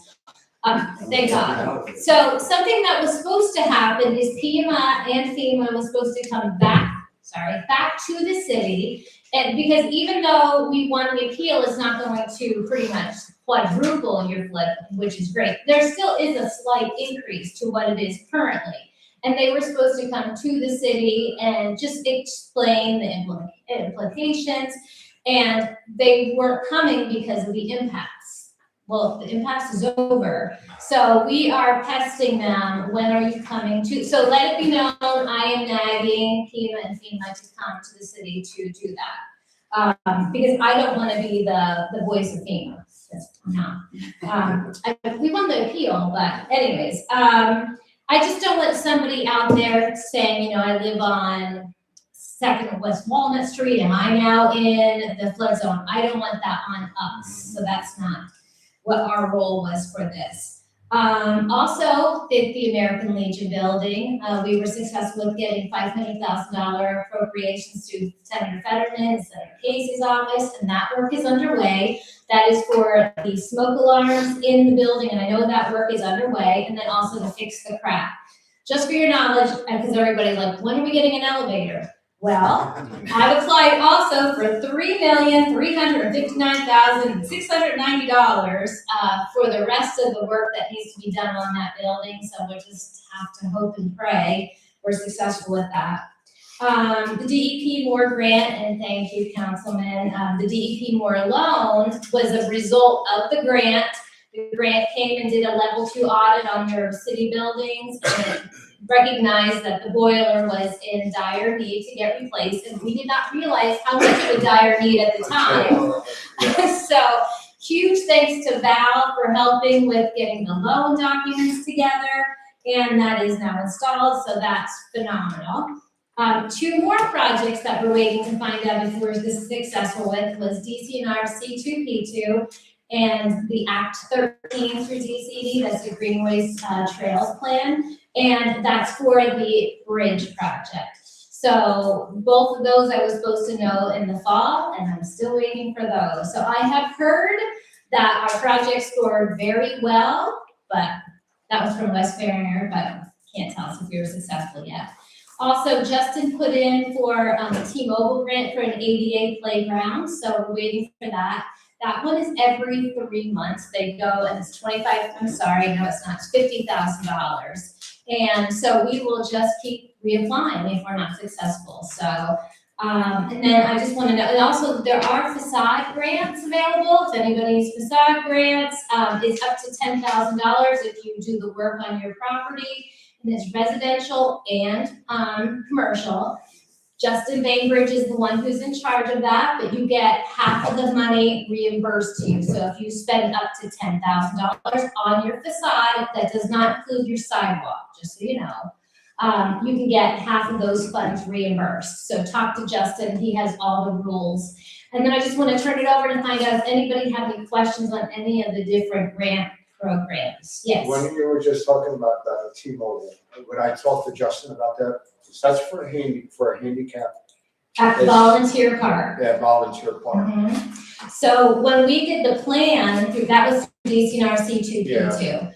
Thank God. So something that was supposed to happen is FEMA was supposed to come back to the city. And because even though we won the appeal, it's not going to pretty much quadruple your flood, which is great. There still is a slight increase to what it is currently. And they were supposed to come to the city and just explain the implications. And they weren't coming because of the impasse. Well, the impasse is over. So we are testing them. When are you coming to? So let it be known, I am nagging FEMA and FEMA to come to the city to do that. Because I don't want to be the voice of FEMA. I'm not. We won the appeal, but anyways, I just don't want somebody out there saying, you know, I live on 2nd West Walnut Street, am I now in the flood zone? I don't want that on us, so that's not what our role was for this. Also, at the American Legion building, we were successful with getting $500,000 appropriations to Senator Fetterman and Senator Casey's office, and that work is underway. That is for the smoke alarms in the building, and I know that work is underway, and then also to fix the crack. Just for your knowledge, because everybody's like, when are we getting an elevator? Well, I've applied also for $3,359,690 for the rest of the work that needs to be done on that building, so we'll just have to hope and pray we're successful with that. The DEP Moore grant, and thank you, Councilman, the DEP Moore loan was a result of the grant. The grant came and did a level 2 audit on their city buildings and recognized that the boiler was in dire need to get replaced, and we did not realize how much of a dire need at the time. So huge thanks to Val for helping with getting the loan documents together, and that is now installed, so that's phenomenal. 2 more projects that we're waiting to find out if we're successful with was DCNR C2P2 and the Act 13 through DCD, that's the Greenways Trails Plan. and that's for the bridge project. So both of those I was supposed to know in the fall, and I'm still waiting for those. So I have heard that our project scored very well, but that was from West Barrier, but can't tell us if we were successful yet. Also, Justin put in for a T-Mobile grant for an ADA playground, so we're waiting for that. That one is every 3 months. They go and it's no, it's not, it's $50,000. And so we will just keep reapplying if we're not successful. So, and then I just want to know, and also there are facade grants available. If anybody needs facade grants, it's up to $10,000 if you do the work on your property. And it's residential and commercial. Justin Bainbridge is the one who's in charge of that, but you get half of the money reimbursed to you. So if you spend up to $10,000 on your facade, that does not include your sidewalk, just so you know. You can get half of those funds reimbursed. So talk to Justin, he has all the rules. And then I just want to turn it over to find out if anybody have any questions on any of the different grant programs. Yes. When you were just talking about the T-Mobile, when I talked to Justin about that, that's for a handicap. At Volunteer Park. Yeah, volunteer park. So when we did the plan, that was DCNRC 2P2.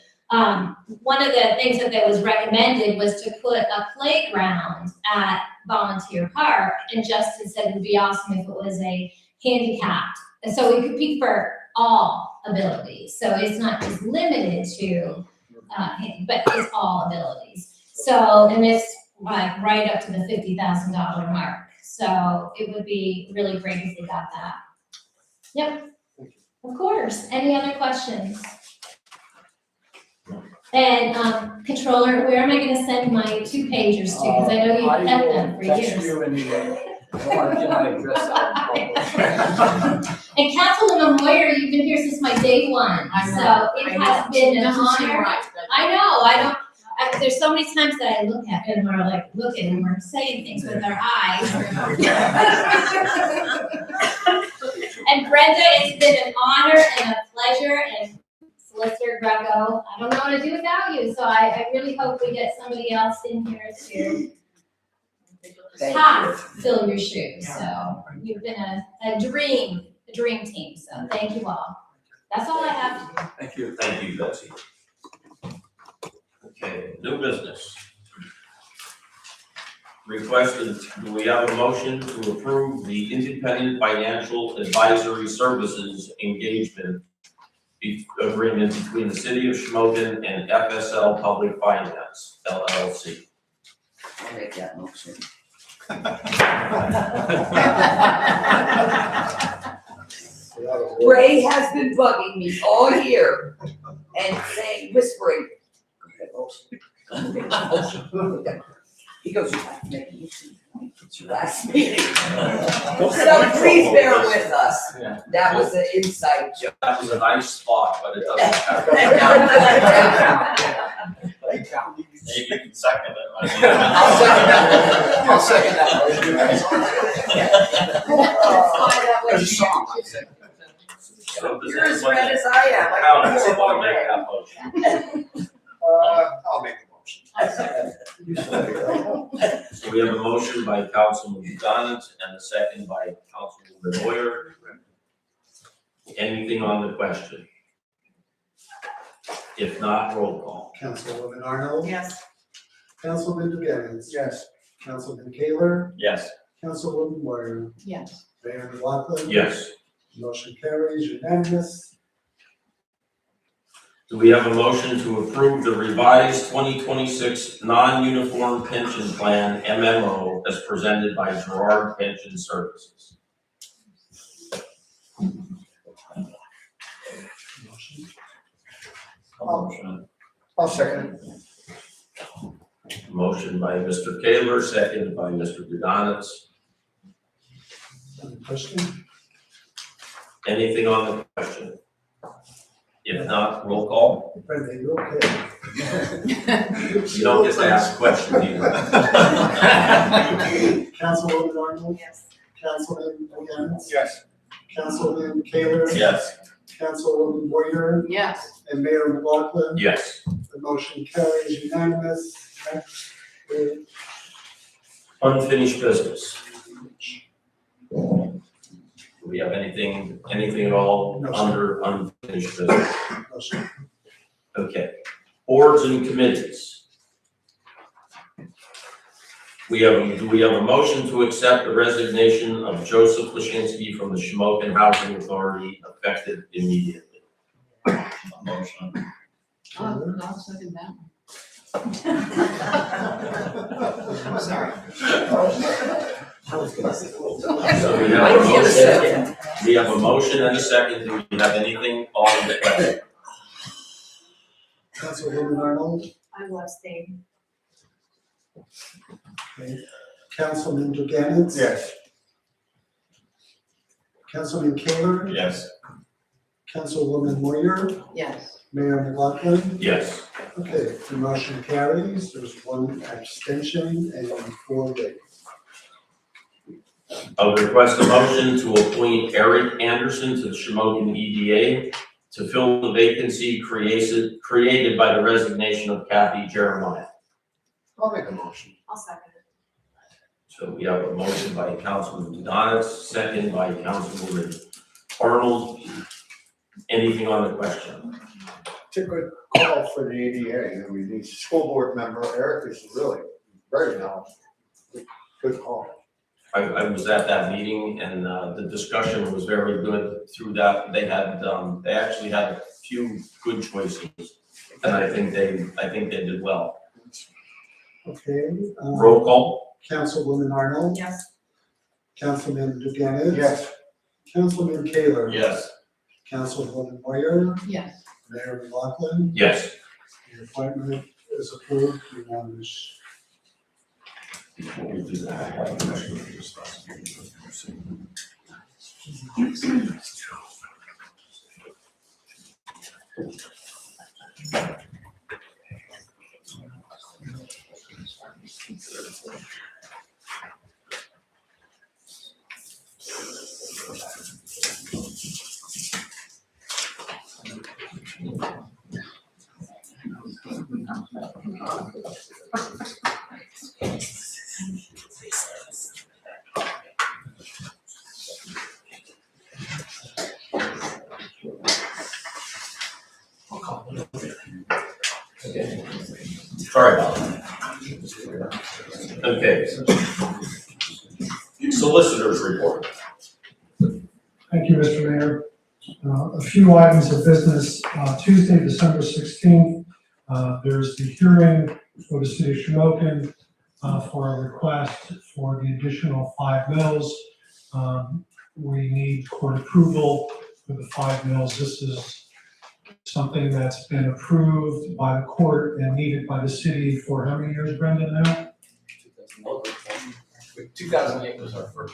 One of the things that was recommended was to put a playground at Volunteer Park, and Justin said it would be awesome if it was a handicapped. And so we could pick for all abilities. So it's not just limited to, but it's all abilities. So, and it's like right up to the $50,000 mark. So it would be really great if we got that. Yep, of course. Any other questions? And Controller, where am I gonna send my 2-pagers to? Because I know you've kept them for years. I will text you anyway. I don't want to give my address out. And Councilwoman Moyer, you've been here since my day one, so it has been an honor. I know, I don't, there's so many times that I look at him, or like look at him, or saying things with our eyes. And Brenda, it's been an honor and a pleasure, and Solicitor Greco, I don't know what to do without you, so I really hope we get somebody else in here to fill your shoes. So you've been a dream team, so thank you all. That's all I have. Thank you, Betsy. Okay, new business. Requested, do we have a motion to approve the independent financial advisory services engagement agreement between the city of Shamokin and FSL Public Finance, LLC? I'll make that motion. Ray has been bugging me all year and saying, whispering, he goes, you have to make a motion. It's your last meeting. So please bear with us. That was an inside joke. That was a nice spot, but it doesn't matter. Maybe you can second it. I'll second that. There's a song. So does You're as anyone- red as I am. I How can does hear someone it. make that motion? I'll make the motion. So we have a motion by Councilman Donat and a second by Councilwoman Moyer. Anything on the question? If not, roll call. Councilwoman Arnold? Yes. Councilman Dugannon? Yes. Councilman Kaler? Yes. Councilwoman Moyer? Yes. Mayor McLaughlin? Yes. Motion carries unanimous. Do we have a motion to approve the revised 2026 non-uniform pension plan MMO as presented by Gerard Pension Services? I'll second it. Motion by Mr. Kaler, seconded by Mr. Budonitz. Any question? Anything on the question? If not, roll call. Brenda, you okay? You don't get to ask questions either. Councilwoman Arnold? Yes. Councilman Dugannon? Yes. Councilman Kaler? Yes. Councilwoman Moyer? Yes. And Mayor McLaughlin? Yes. The motion carries unanimous. Next is Unfinished business. Do we have anything at all No, sir. under unfinished business? motion. Okay. Boards and committees. Do we have a motion to accept the resignation of Joseph Lashinsky from the Shamokin Housing Authority effective immediately? A motion. Oh, I'll second that one. Sorry. So we have a motion, we have a motion and a second. Do we have anything on the question? Councilwoman Arnold, I will abstain. okay. Councilman Duganitz. Yes. Councilman Kaler, Yes. Councilwoman Moyer, Yes. Mayor McLaughlin. Yes. Okay, the motion carries. There's one abstention and 4 days. I would request a motion to appoint Eric Anderson to the Shamokin EDA to fill the vacancy created by the resignation of Kathy Jeremiah. I'll make a motion. I'll second it. So we have a motion by Councilman Donitz, second by Councilwoman Arnold. Anything on the question? It's a good call for the ADA. I mean, the school board member, Eric, is really very knowledgeable. Good call. I was at that meeting and the discussion was very good through that. They actually had a few good choices. And I think they did well. Okay. Roll call? Councilwoman Arnold. Yes. Councilman Duganitz. Yes. Councilman Kaler. Yes. Councilwoman Moyer, Yes. Mayor McLaughlin. Yes. The appointment is approved unanimous. Before we do that, I have a question for this. Okay. Sorry about that. Okay. Solicitors report. Thank you, Mr. Mayor. A few items of business. Tuesday, December 16th, there's the hearing for the city of Shamokin for a request for the additional 5 mills. We need court approval for the 5 mills. This is something that's been approved by the court and needed by the city for how many years, Brendan, now? 2008 was our first.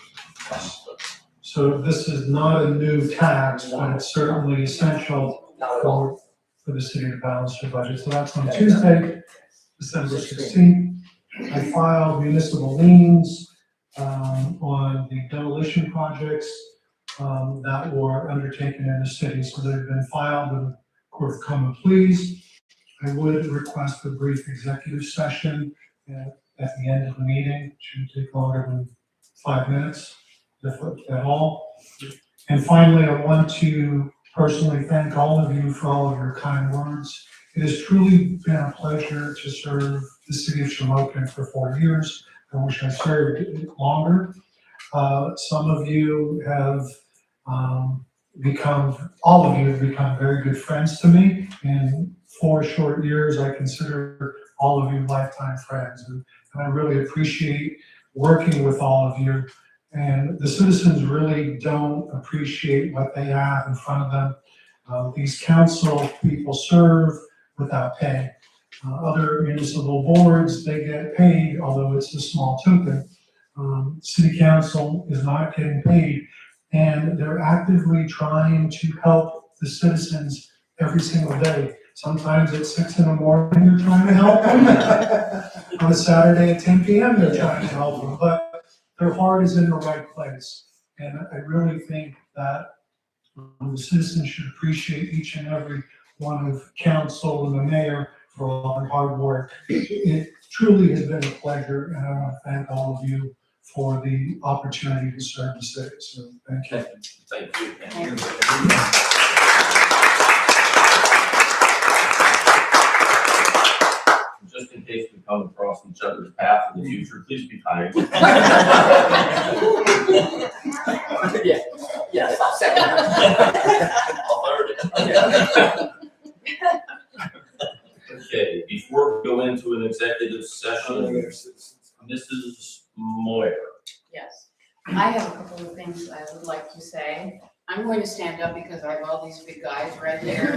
So this is not a new tax, but it's certainly essential for the city to balance their budget. So that's on Tuesday, December 16th. I filed municipal liens on the demolition projects that were undertaken in the city. So they've been filed with the Court of Common Pleas. I would request a brief executive session at the end of the meeting. It shouldn't take longer than 5 minutes, if at all. And finally, I want to personally thank all of you for all of your kind words. It has truly been a pleasure to serve the city of Shamokin for 4 years. I wish I served longer. Some of you have all of you have become very good friends to me. In 4 short years, I consider all of you lifetime friends. And I really appreciate working with all of you. And the citizens really don't appreciate what they have in front of them. These council people serve without pay. Other municipal boards, they get paid, although it's a small token. City council is not getting paid, and they're actively trying to help the citizens every single day. Sometimes at 6 in the morning, they're trying to help them. On a Saturday at 10 p.m., they're trying to help them, but their heart is in the right place. And I really think that the citizens should appreciate each and every one of council and the mayor for all their hard work. It truly has been a pleasure, and I want to thank all of you for the opportunity to serve the city. So thank you. Thank you. Thank you. Just in case we come across each other's path in the future, please be kind. Yes, I'll second that. I'll third it. Okay, before we go into an executive session, Mrs. Moyer. Yes, I have a couple of things I would like to say. I'm going to stand up because I have all these big guys right here.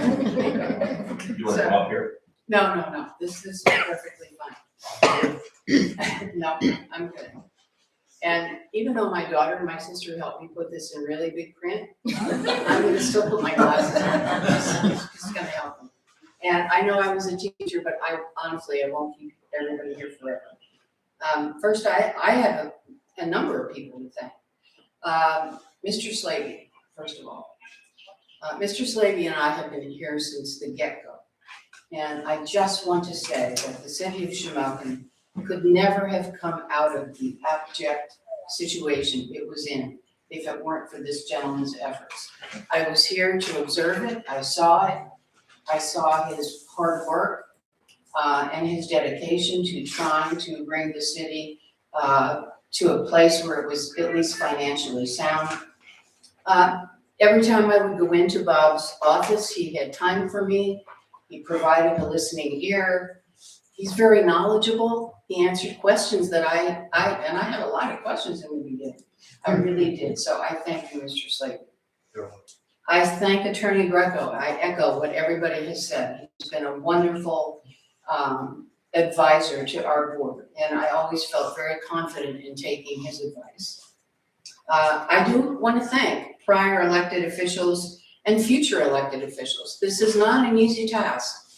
You want to come up here? No, this is perfectly fine. No, I'm good. And even though my daughter and my sister helped me put this in really big print, I'm gonna still put my glasses on. It's gonna help them. And I know I was a teacher, but I honestly won't keep everybody here forever. First, I have a number of people to thank. Mr. Slavy, first of all. Mr. Slavy and I have been here since the get-go. And I just want to say that the city of Shamokin could never have come out of the abject situation it was in if it weren't for this gentleman's efforts. I was here to observe it, I saw it. I saw his hard work and his dedication to trying to bring the city to a place where it was at least financially sound. Every time I would go into Bob's office, he had time for me. He provided a listening ear. He's very knowledgeable. He answered questions that I had a lot of questions in the beginning. I really did. So I thank you, Mr. Slavy. I thank Attorney Greco. I echo what everybody has said. He's been a wonderful advisor to our board, and I always felt very confident in taking his advice. I do want to thank prior elected officials and future elected officials. This is not an easy task.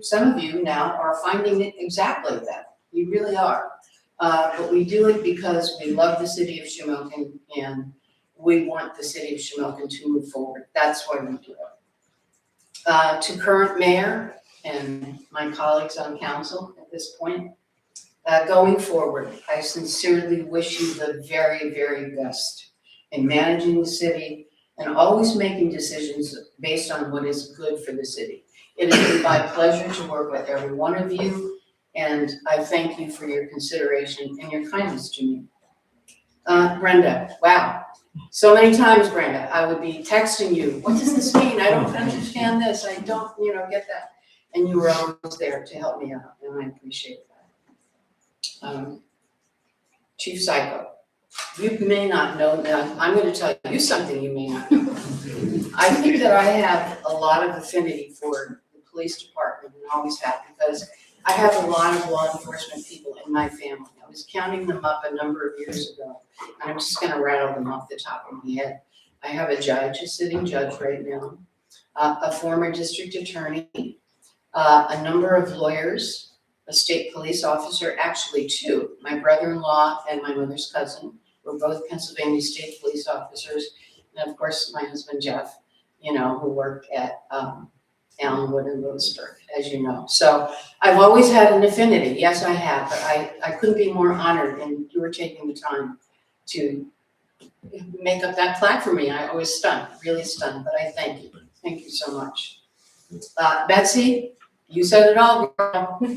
Some of you now are finding it exactly that. You really are. But we do it because we love the city of Shamokin and we want the city of Shamokin to move forward. That's why we do it. To current mayor and my colleagues on council at this point, going forward, I sincerely wish you the very, very best in managing the city and always making decisions based on what is good for the city. It has been my pleasure to work with every one of you, and I thank you for your consideration and your kindness to me. Brenda, wow. So many times, Brenda, I would be texting you, what does this mean? I don't understand this. I don't, get that. And you were always there to help me out, and I appreciate that. Chief Psycho, you may not know that. I'm going to tell you something you may not know. I think that I have a lot of affinity for the police department and always have, because I have a lot of law enforcement people in my family. I was counting them up a number of years ago, and I'm just going to rattle them off the top of my head. I have a judge, a sitting judge right now, a former district attorney, a number of lawyers, a state police officer, actually two. My brother-in-law and my mother's cousin were both Pennsylvania state police officers. And of course, my husband, Jeff, who worked at Allenwood and Lewisburg, as you know. So I've always had an affinity. Yes, I have, but I couldn't be more honored, and you were taking the time to make up that plaque for me. I was stunned, really stunned, but I thank you. Thank you so much. Betsy, you said it all, girl. We've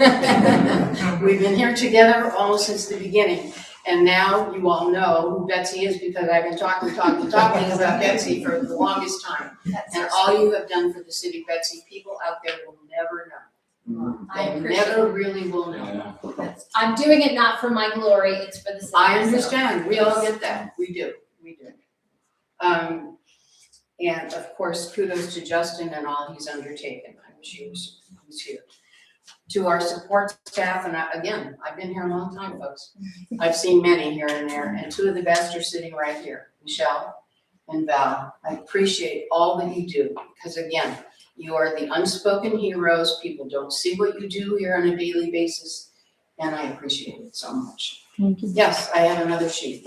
been here together almost since the beginning. And now you all know who Betsy is because I've been talking about Betsy for the longest time. And all you have done for the city, Betsy, people out there will never know. They never really will know. I'm doing it not for my glory, it's for the city. I understand, we all get that, we do. And of course, kudos to Justin and all he's undertaken. I wish he was here. To our support staff, and again, I've been here a long time, folks. I've seen many here and there, and two of the best are sitting right here, Michelle and Val. I appreciate all that you do, because again, you are the unspoken heroes. People don't see what you do here on a daily basis, and I appreciate it so much. Thank you. Yes, I have another sheet.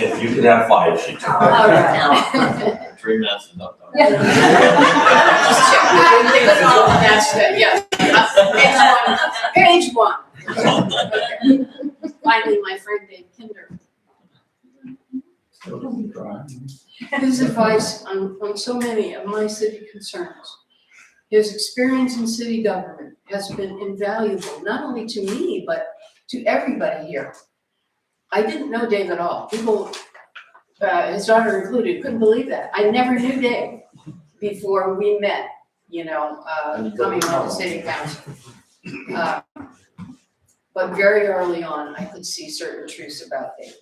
If you could have 5 sheets. All right. 3 minutes is up. Just That's the, yes, page one. Okay. Finally, my friend Dave Kinder. His advice on so many of my city concerns. His experience in city government has been invaluable, not only to me, but to everybody here. I didn't know Dave at all. People, his daughter included, couldn't believe that. I never knew Dave before we met, coming on the city council. But very early on, I could see certain truths about Dave.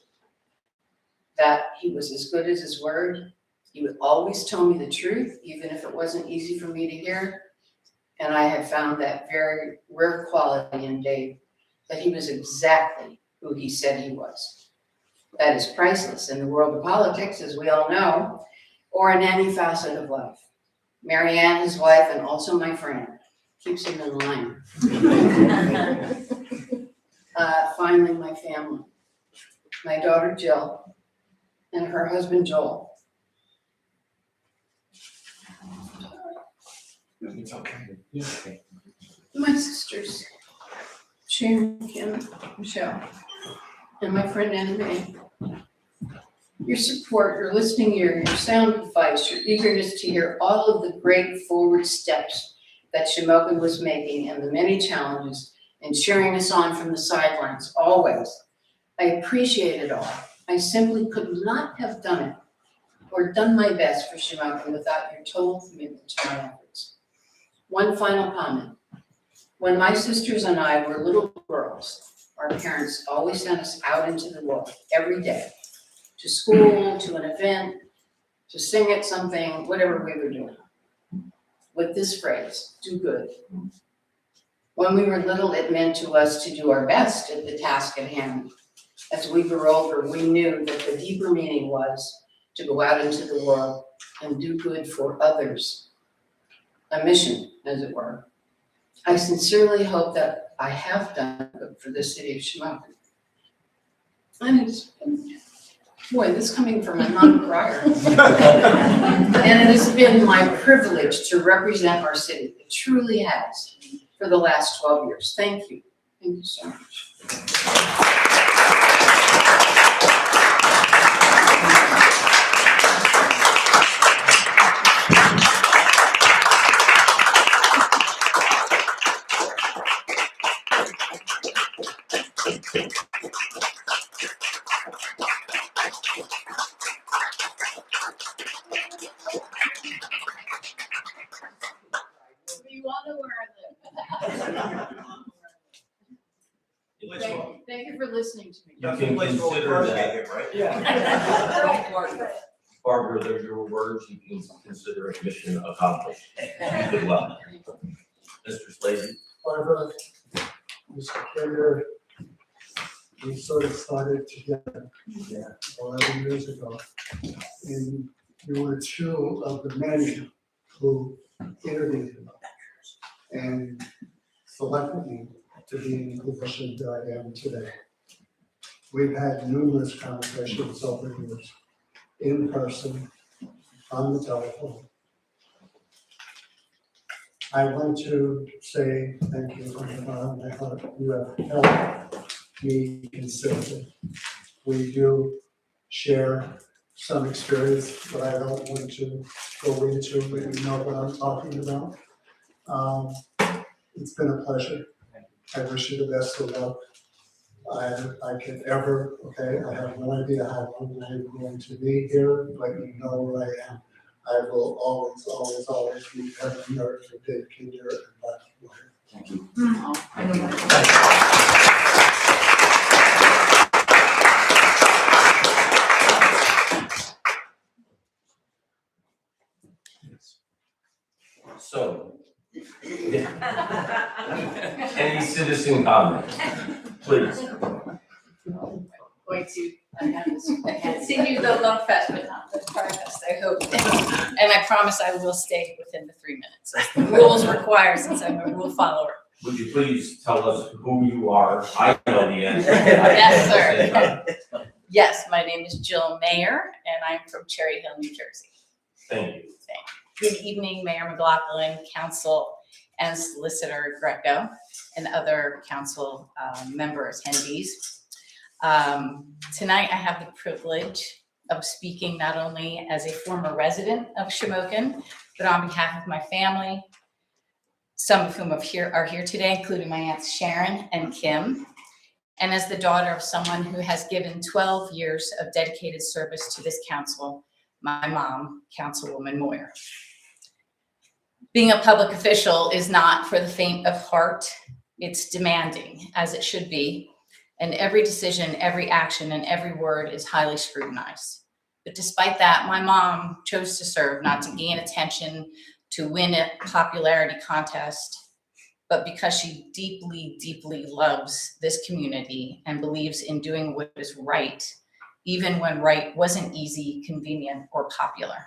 That he was as good as his word. He would always tell me the truth, even if it wasn't easy for me to hear. And I have found that very rare quality in Dave, that he was exactly who he said he was. That is priceless in the world of politics, as we all know, or in any facet of life. Mary Ann, his wife, and also my friend, keeps him in line. Finally, my family. My daughter Jill and her husband Joel. It's okay. My sisters, Shamokin, Michelle, and my friend Anna Mae. Your support, your listening ear, your sound advice, your eagerness to hear all of the great forward steps that Shamokin was making and the many challenges and cheering us on from the sidelines, always. I appreciate it all. I simply could not have done it or done my best for Shamokin without your total commitment to my efforts. One final comment. When my sisters and I were little girls, our parents always sent us out into the world every day, to school, to an event, to sing at something, whatever we were doing, with this phrase, do good. When we were little, it meant to us to do our best at the task at hand. As we grew older, we knew that the deeper meaning was to go out into the world and do good for others. A mission, as it were. I sincerely hope that I have done good for the city of Shamokin. And it's, boy, this coming from a non-crier. And it has been my privilege to represent our city. It truly has, for the last 12 years. Thank you. Thank you so much. You all know where I live. Thank you for listening to me. You can consider that, right? Yeah. Barbara, there's your words, you can consider a mission accomplished. Good luck. Mr. Slavy. Barbara, Mr. Kinder, we sort of started together 11 years ago. And you were two of the many who interviewed and selected me to be in the position that I am today. We've had numerous conversations over the years, in person, on the telephone. I want to say thank you from the bottom of my heart. You have helped me considerably. We do share some experience, but I don't want to go into, but you know what I'm talking about. It's been a pleasure. I wish you the best of luck. I can ever, I have no idea how long I'm going to be here, but you know where I am. I will always, always, always be very alert for Dave Kinder and Black Water. Thank you. So. Any citizen comments, please? Going to, I have this. Continue the love fest, but not the car fest, I hope. And I promise I will stay within the 3 minutes. The rules require, since I'm a rule follower. Would you please tell us who you are? I know the answer. Yes, sir. Yes, my name is Jill Mayer, and I'm from Cherry Hill, New Jersey. Thank you. Thank you. Good evening, Mayor McLaughlin, Council, and Solicitor Greco, and other council member attendees. Tonight, I have the privilege of speaking not only as a former resident of Shamokin, but on behalf of my family, some of whom are here today, including my aunts Sharon and Kim, and as the daughter of someone who has given 12 years of dedicated service to this council, my mom, Councilwoman Moyer. Being a public official is not for the faint of heart. It's demanding, as it should be, and every decision, every action, and every word is highly scrutinized. But despite that, my mom chose to serve, not to gain attention, to win a popularity contest, but because she deeply, deeply loves this community and believes in doing what is right, even when right wasn't easy, convenient, or popular.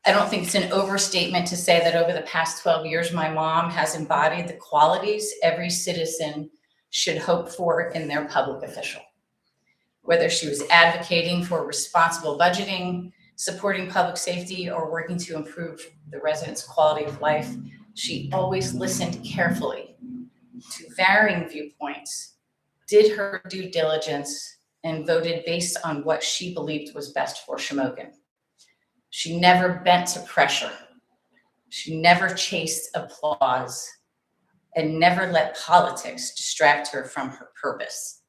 I don't think it's an overstatement to say that over the past 12 years, my mom has embodied the qualities every citizen should hope for in their public official. Whether she was advocating for responsible budgeting, supporting public safety, or working to improve the residents' quality of life, she always listened carefully to varying viewpoints, did her due diligence, and voted based on what she believed was best for Shamokin. She never bent to pressure. She never chased applause and never let politics distract her from her purpose.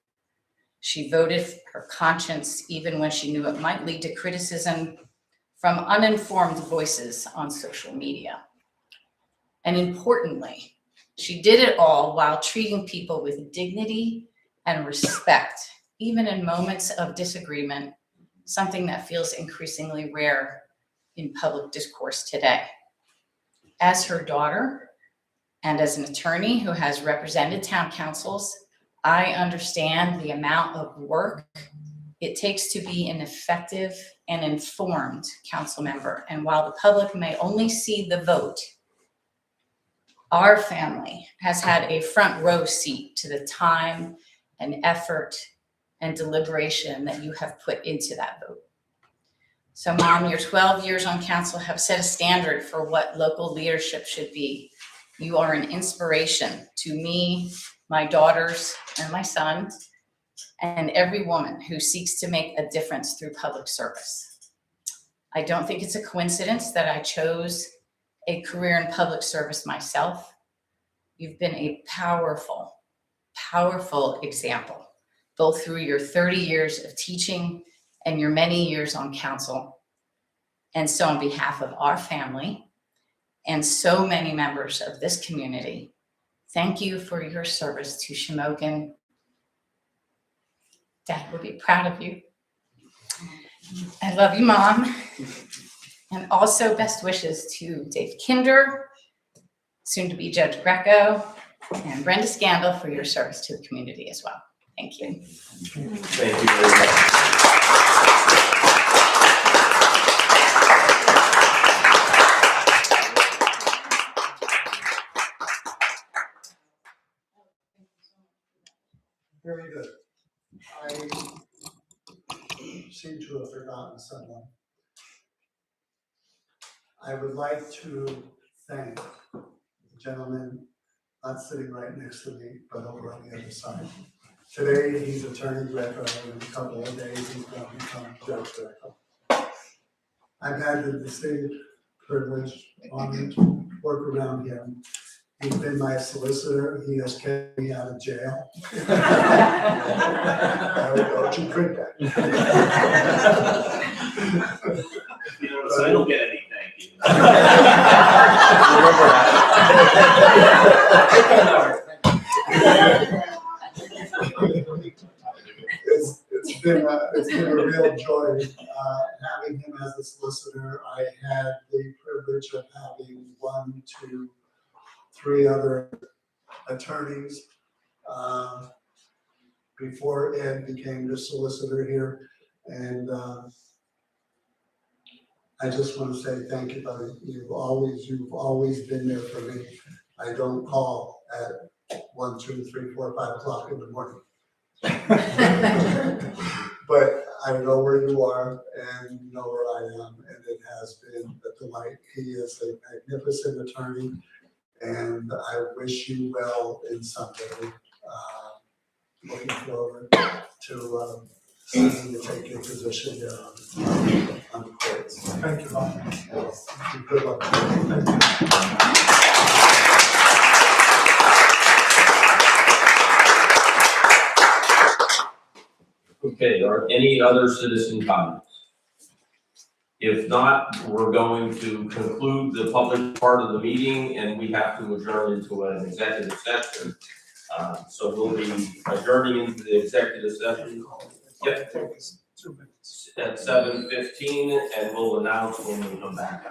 She voted her conscience even when she knew it might lead to criticism from uninformed voices on social media. And importantly, she did it all while treating people with dignity and respect, even in moments of disagreement, something that feels increasingly rare in public discourse today. As her daughter and as an attorney who has represented town councils, I understand the amount of work it takes to be an effective and informed council member. And while the public may only see the vote, our family has had a front row seat to the time and effort and deliberation that you have put into that vote. So Mom, your 12 years on council have set a standard for what local leadership should be. You are an inspiration to me, my daughters, and my son, and every woman who seeks to make a difference through public service. I don't think it's a coincidence that I chose a career in public service myself. You've been a powerful, powerful example, both through your 30 years of teaching and your many years on council. And so on behalf of our family and so many members of this community, thank you for your service to Shamokin. Dad will be proud of you. I love you, Mom. And also best wishes to Dave Kinder, soon to be Judge Greco, and Brenda Scandal for your service to the community as well. Thank you. Thank you very much. Very good. I seem to have forgotten someone. I would like to thank the gentleman not sitting right next to me, but over on the other side. Today, he's Attorney Greco, and in a couple of days, he's going to become Judge Greco. I've had the distinct privilege, honor to work around him. He's been my solicitor. He has kept me out of jail. Don't you print that? I don't get any thank you. It's been a real joy having him as a solicitor. I had the privilege of having 1, 2, 3 other attorneys before Ed became the solicitor here, and I just want to say thank you, buddy. You've always been there for me. I don't call at 1, 2, 3, 4, 5 o'clock in the morning. But I know where you are and you know where I am, and it has been a delight. He is a magnificent attorney, and I wish you well in Sunday. Looking forward to seeing you take your position here on the courts. Thank you, Bob. Good luck. Thank you. Okay, are any other citizen comments? If not, we're going to conclude the public part of the meeting and we have to adjourn into an executive session. So we'll be adjourning into the executive session. Yep. At 7:15, and we'll announce when we come back.